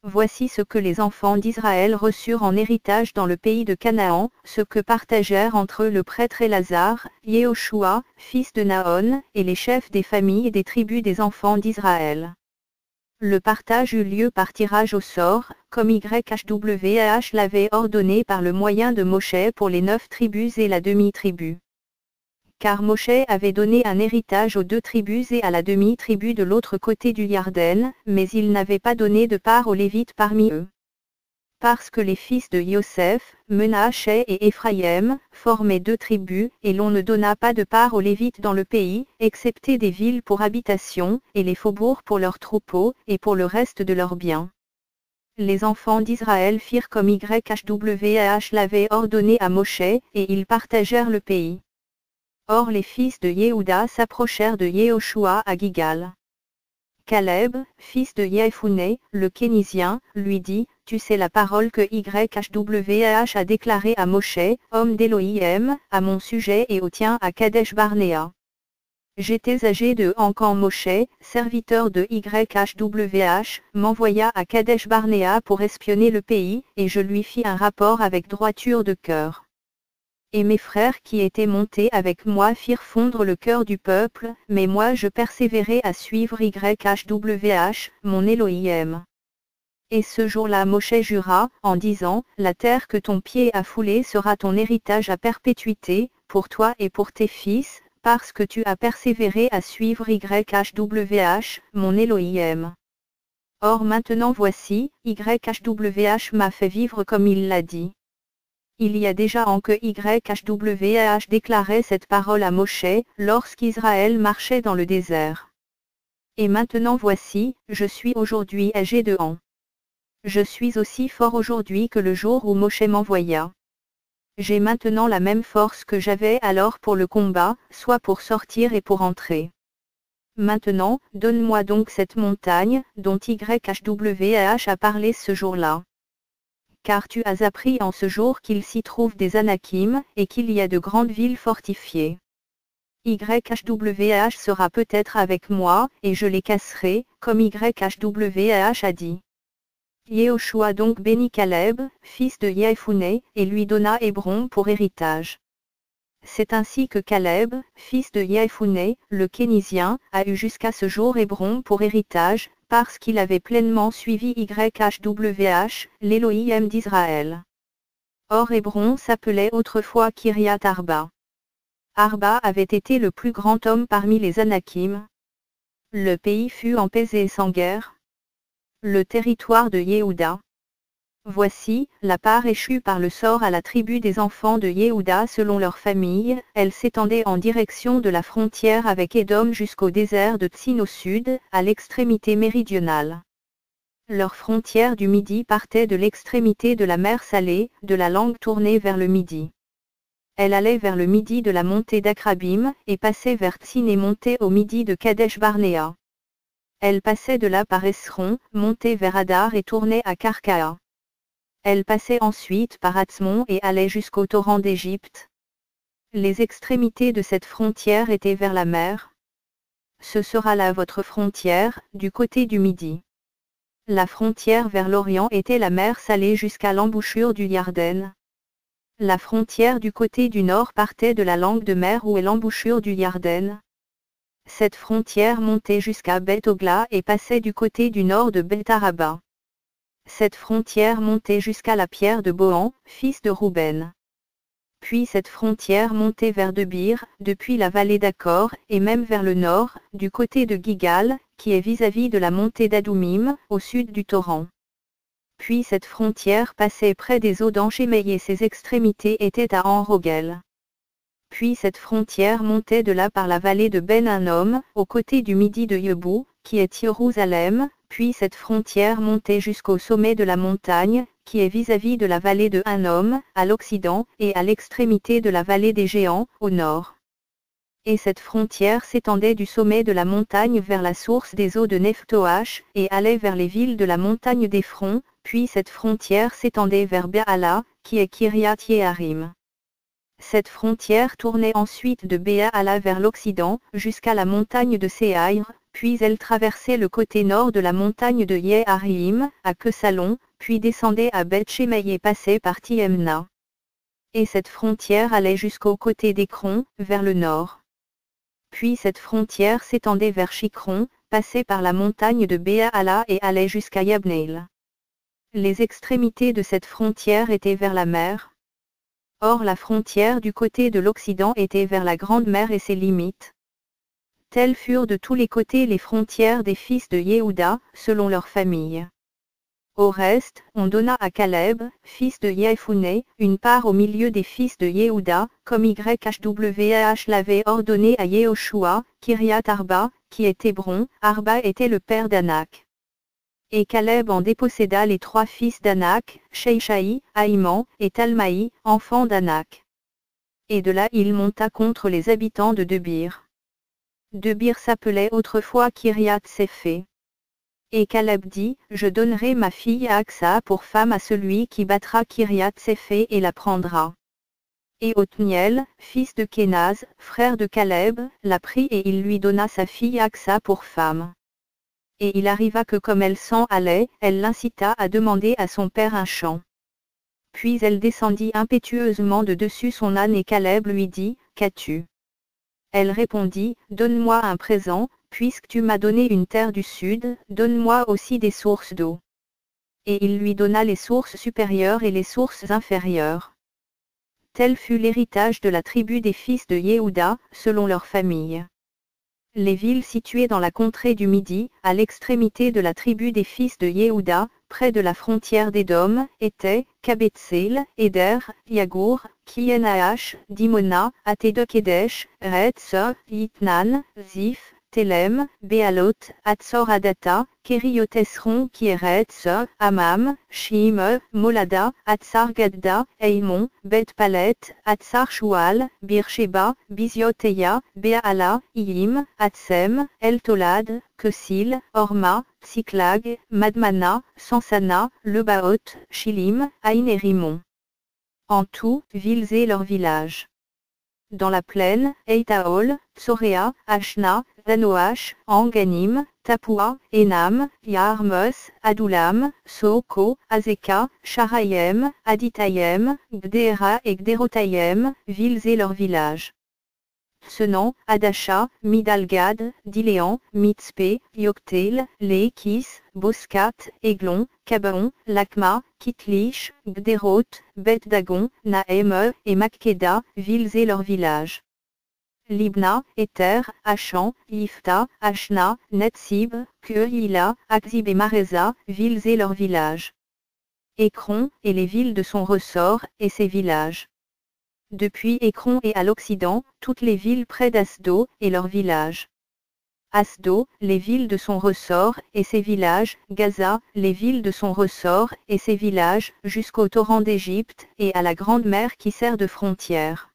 Voici ce que les enfants d'Israël reçurent en héritage dans le pays de Canaan, ce que partagèrent entre eux le prêtre Élazar, Yehoshua, fils de Naon, et les chefs des familles des tribus des enfants d'Israël. Le partage eut lieu par tirage au sort, comme YHWH l'avait ordonné par le moyen de Moshe pour les 9 tribus et la demi-tribu. Car Moshe avait donné un héritage aux 2 tribus et à la demi-tribu de l'autre côté du Yarden, mais il n'avait pas donné de part aux Lévites parmi eux. Parce que les fils de Yosef, Menaché et Éphraïm, formaient 2 tribus, et l'on ne donna pas de part aux Lévites dans le pays, excepté des villes pour habitation, et les faubourgs pour leurs troupeaux, et pour le reste de leurs biens. Les enfants d'Israël firent comme YHWH l'avait ordonné à Moshe, et ils partagèrent le pays. Or les fils de Yehuda s'approchèrent de Yehoshua à Gigal. Caleb, fils de Yephouné, le Kénisien, lui dit, « Tu sais la parole que YHWH a déclarée à Moshe, homme d'Élohim, à mon sujet et au tien à Kadesh Barnéa. J'étais âgé de ans quand Moshe, serviteur de YHWH, m'envoya à Kadesh Barnéa pour espionner le pays, et je lui fis un rapport avec droiture de cœur. Et mes frères qui étaient montés avec moi firent fondre le cœur du peuple, mais moi je persévérai à suivre YHWH, mon Élohim. Et ce jour-là Moshe jura, en disant, la terre que ton pied a foulée sera ton héritage à perpétuité, pour toi et pour tes fils, parce que tu as persévéré à suivre YHWH, mon Élohim. Or maintenant voici, YHWH m'a fait vivre comme il l'a dit. Il y a déjà an que YHWH déclarait cette parole à Moshe, lorsqu'Israël marchait dans le désert. Et maintenant voici, je suis aujourd'hui âgé de ans. Je suis aussi fort aujourd'hui que le jour où Moshe m'envoya. J'ai maintenant la même force que j'avais alors pour le combat, soit pour sortir et pour entrer. Maintenant, donne-moi donc cette montagne, dont YHWH a parlé ce jour-là. Car tu as appris en ce jour qu'il s'y trouve des Anakim, et qu'il y a de grandes villes fortifiées. YHWH sera peut-être avec moi, et je les casserai, comme YHWH a dit. Yehoshua donc bénit Caleb, fils de Yephunné, et lui donna Hébron pour héritage. C'est ainsi que Caleb, fils de Yephunné, le Kénisien, a eu jusqu'à ce jour Hébron pour héritage, parce qu'il avait pleinement suivi YHWH, l'Élohim d'Israël. Or Hébron s'appelait autrefois Kiriath Arba. Arba avait été le plus grand homme parmi les Anakim. Le pays fut en paix et sans guerre. Le territoire de Yehuda. Voici, la part échue par le sort à la tribu des enfants de Yehuda selon leur famille, elle s'étendait en direction de la frontière avec Édom jusqu'au désert de Tsin au sud, à l'extrémité méridionale. Leur frontière du midi partait de l'extrémité de la mer Salée, de la langue tournée vers le midi. Elle allait vers le midi de la montée d'Akrabim, et passait vers Tsin et montait au midi de Kadesh Barnéa. Elle passait de là par Esron, montait vers Hadar et tournait à Karkaa. Elle passait ensuite par Atzmon et allait jusqu'au torrent d'Égypte. Les extrémités de cette frontière étaient vers la mer. Ce sera là votre frontière, du côté du midi. La frontière vers l'Orient était la mer Salée jusqu'à l'embouchure du Yarden. La frontière du côté du nord partait de la langue de mer où est l'embouchure du Yarden. Cette frontière montait jusqu'à Beth-Ogla et passait du côté du nord de Beth-Araba. Cette frontière montait jusqu'à la pierre de Bohan, fils de Rouben. Puis cette frontière montait vers Debir, depuis la vallée d'Accor, et même vers le nord, du côté de Gigal, qui est vis-à-vis de la montée d'Adoumim, au sud du torrent. Puis cette frontière passait près des eaux d'Enchemei et ses extrémités étaient à En-Rogel. Puis cette frontière montait de là par la vallée de Ben-Hinnom, au côté du midi de Yebou, qui est Jérusalem, puis cette frontière montait jusqu'au sommet de la montagne, qui est vis-à-vis de la vallée de Hinnom, à l'occident, et à l'extrémité de la vallée des Géants, au nord. Et cette frontière s'étendait du sommet de la montagne vers la source des eaux de Nephtoach, et allait vers les villes de la montagne d'Ephron, puis cette frontière s'étendait vers Béala, qui est Kiriath Yearim. Cette frontière tournait ensuite de Béala vers l'occident, jusqu'à la montagne de Séaïr, puis elle traversait le côté nord de la montagne de Yeharim, à Kesalon, puis descendait à Beth-Shemeï et passait par Tiemna. Et cette frontière allait jusqu'au côté d'Écron, vers le nord. Puis cette frontière s'étendait vers Chicron, passait par la montagne de Béala et allait jusqu'à Yabneel. Les extrémités de cette frontière étaient vers la mer. Or la frontière du côté de l'Occident était vers la Grande Mer et ses limites. Telles furent de tous les côtés les frontières des fils de Yehuda, selon leur famille. Au reste, on donna à Caleb, fils de Yephunné, une part au milieu des fils de Yehuda, comme YHWH l'avait ordonné à Yehoshua, Kiriath Arba, qui est Hébron. Arba était le père d'Anak. Et Caleb en déposséda les trois fils d'Anak, Sheishaï, Aïman, et Talmaï, enfants d'Anak. Et de là il monta contre les habitants de Debir. Debir s'appelait autrefois Kiriath Séphé. Et Caleb dit, je donnerai ma fille Aksa pour femme à celui qui battra Kiriath Séphé et la prendra. Et Othniel, fils de Kénaz, frère de Caleb, la prit et il lui donna sa fille Aksa pour femme. Et il arriva que comme elle s'en allait, elle l'incita à demander à son père un champ. Puis elle descendit impétueusement de dessus son âne et Caleb lui dit, qu'as-tu? Elle répondit, donne-moi un présent, puisque tu m'as donné une terre du sud, donne-moi aussi des sources d'eau. Et il lui donna les sources supérieures et les sources inférieures. Tel fut l'héritage de la tribu des fils de Yehuda, selon leur famille. Les villes situées dans la contrée du Midi, à l'extrémité de la tribu des fils de Yehuda, près de la frontière d'Édom, étaient Kabetzel, Eder, Yagour, Kienaash, Dimona, Atedokedesh, Retz, Yitnan, Ziph, Telem, Béalot, Hatzor Adata, Kériotesron Kieretz, Amam, Shim, Molada, Hatzar Gadda, Eimon, Bet Palet, Hatzar Shual, Beersheba, Bizioteya, Beala, Iim, Hatzem, El Tolad, Kesil, Orma, Tsiklag, Madmana, Sansana, Lebaot, Shilim, Aïn et Rimon. En tout, villes et leurs villages. Dans la plaine, Eitaol, Tsoréa, Ashna, Zanoach, Anganim, Tapua, Enam, Yarmos, Adulam, Sooko, Azeka, Sharayem, Aditayem, Gdera et Gderotayem, villes et leurs villages. Senan, Adasha, Midalgad, Diléan, Mitzpé, Yoktel, Lékis, Boscat, Eglon, Cabaon, Lakma, Kitlish, Gderot, Bet-Dagon, Nahem et Makkeda, villes et leurs villages. Libna, Ether, Achan, Yifta, Ashna, Netsib, Kuila, Akzib et Mareza, villes et leurs villages. Écron, et les villes de son ressort, et ses villages. Depuis Écron et à l'Occident, toutes les villes près d'Asdo, et leurs villages. Asdo, les villes de son ressort, et ses villages, Gaza, les villes de son ressort, et ses villages, jusqu'au torrent d'Égypte, et à la grande mer qui sert de frontière.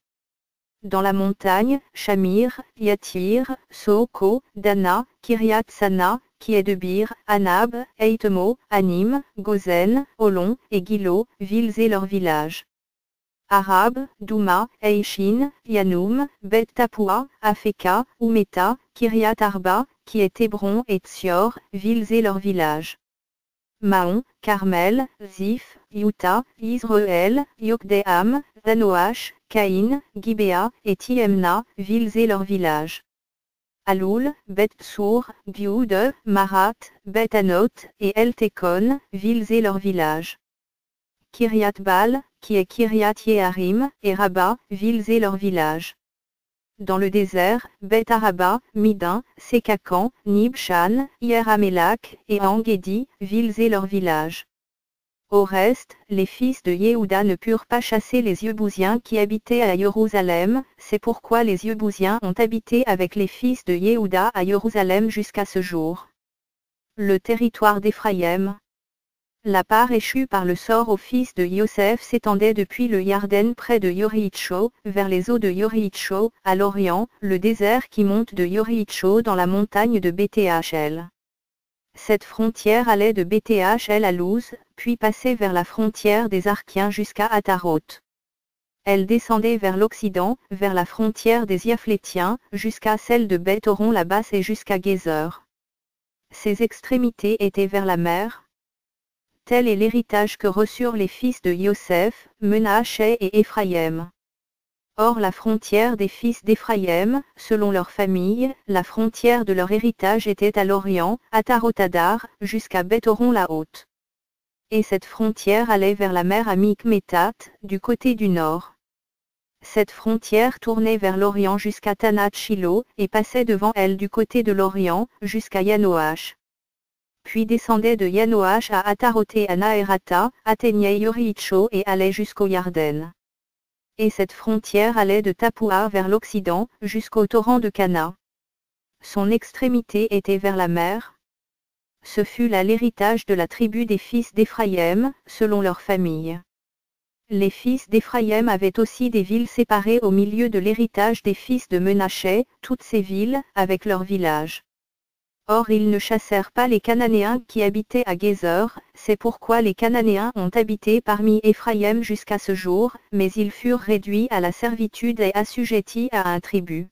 Dans la montagne, Shamir, Yatir, Sooko, Dana, Kiryat Sana, qui est de Bir, Anab, Eitemo, Anim, Gozen, Olon, et Gilo, villes et leurs villages. Arab, Douma, Eishin, Yanoum, Bet Tapua, Afeka, Oumeta, Kiryat Arba, qui est Hébron et Tsior, villes et leurs villages. Mahon, Carmel, Ziph, Yuta, Israël, Yokdeam, Zanoach, Caïn, Gibéa et Tiemna, villes et leurs villages. Aloul, Bet-Sour, Gioud, Marat, Bet-Anot et El-Tekon, villes et leurs villages. Kiryat Bal, qui est Kiryat Yeharim, et Rabat, villes et leurs villages. Dans le désert, Bet-Araba, Midin, Sekakan, Nibshan, Yer-Amelak et Engedi, villes et leurs villages. Au reste, les fils de Yehuda ne purent pas chasser les Yebousiens qui habitaient à Jérusalem, c'est pourquoi les Yebousiens ont habité avec les fils de Yehuda à Jérusalem jusqu'à ce jour. Le territoire d'Éphraïm. La part échue par le sort aux fils de Yosef s'étendait depuis le Yarden près de Yoriitcho, vers les eaux de Yoriitcho, à l'Orient, le désert qui monte de Yoriitcho dans la montagne de Beth-Hachel. Cette frontière allait de Beth-Hachel à Luz, puis passait vers la frontière des Arkiens jusqu'à Ataroth. Elle descendait vers l'Occident, vers la frontière des Yaphlétiens, jusqu'à celle de Beth-Horon la basse et jusqu'à Gézer. Ses extrémités étaient vers la mer. Tel est l'héritage que reçurent les fils de Yosef, Menaché et Éphraïm. Or la frontière des fils d'Éphraïm, selon leur famille, la frontière de leur héritage était à l'Orient, à Tarotadar, jusqu'à Beth-Horon la haute. Et cette frontière allait vers la mer à Mikmétat, du côté du nord. Cette frontière tournait vers l'Orient jusqu'à Tanat-Shilo, et passait devant elle du côté de l'Orient, jusqu'à Yanoach. Puis descendait de Yanoach à Ataroté à Naérata, atteignait Yoriitcho et allait jusqu'au Yarden. Et cette frontière allait de Tapua vers l'Occident, jusqu'au torrent de Cana. Son extrémité était vers la mer. Ce fut là l'héritage de la tribu des fils d'Éphraïm, selon leur famille. Les fils d'Éphraïm avaient aussi des villes séparées au milieu de l'héritage des fils de Menaché, toutes ces villes, avec leurs villages. Or ils ne chassèrent pas les Cananéens qui habitaient à Gézer, c'est pourquoi les Cananéens ont habité parmi Éphraïm jusqu'à ce jour, mais ils furent réduits à la servitude et assujettis à un tribut.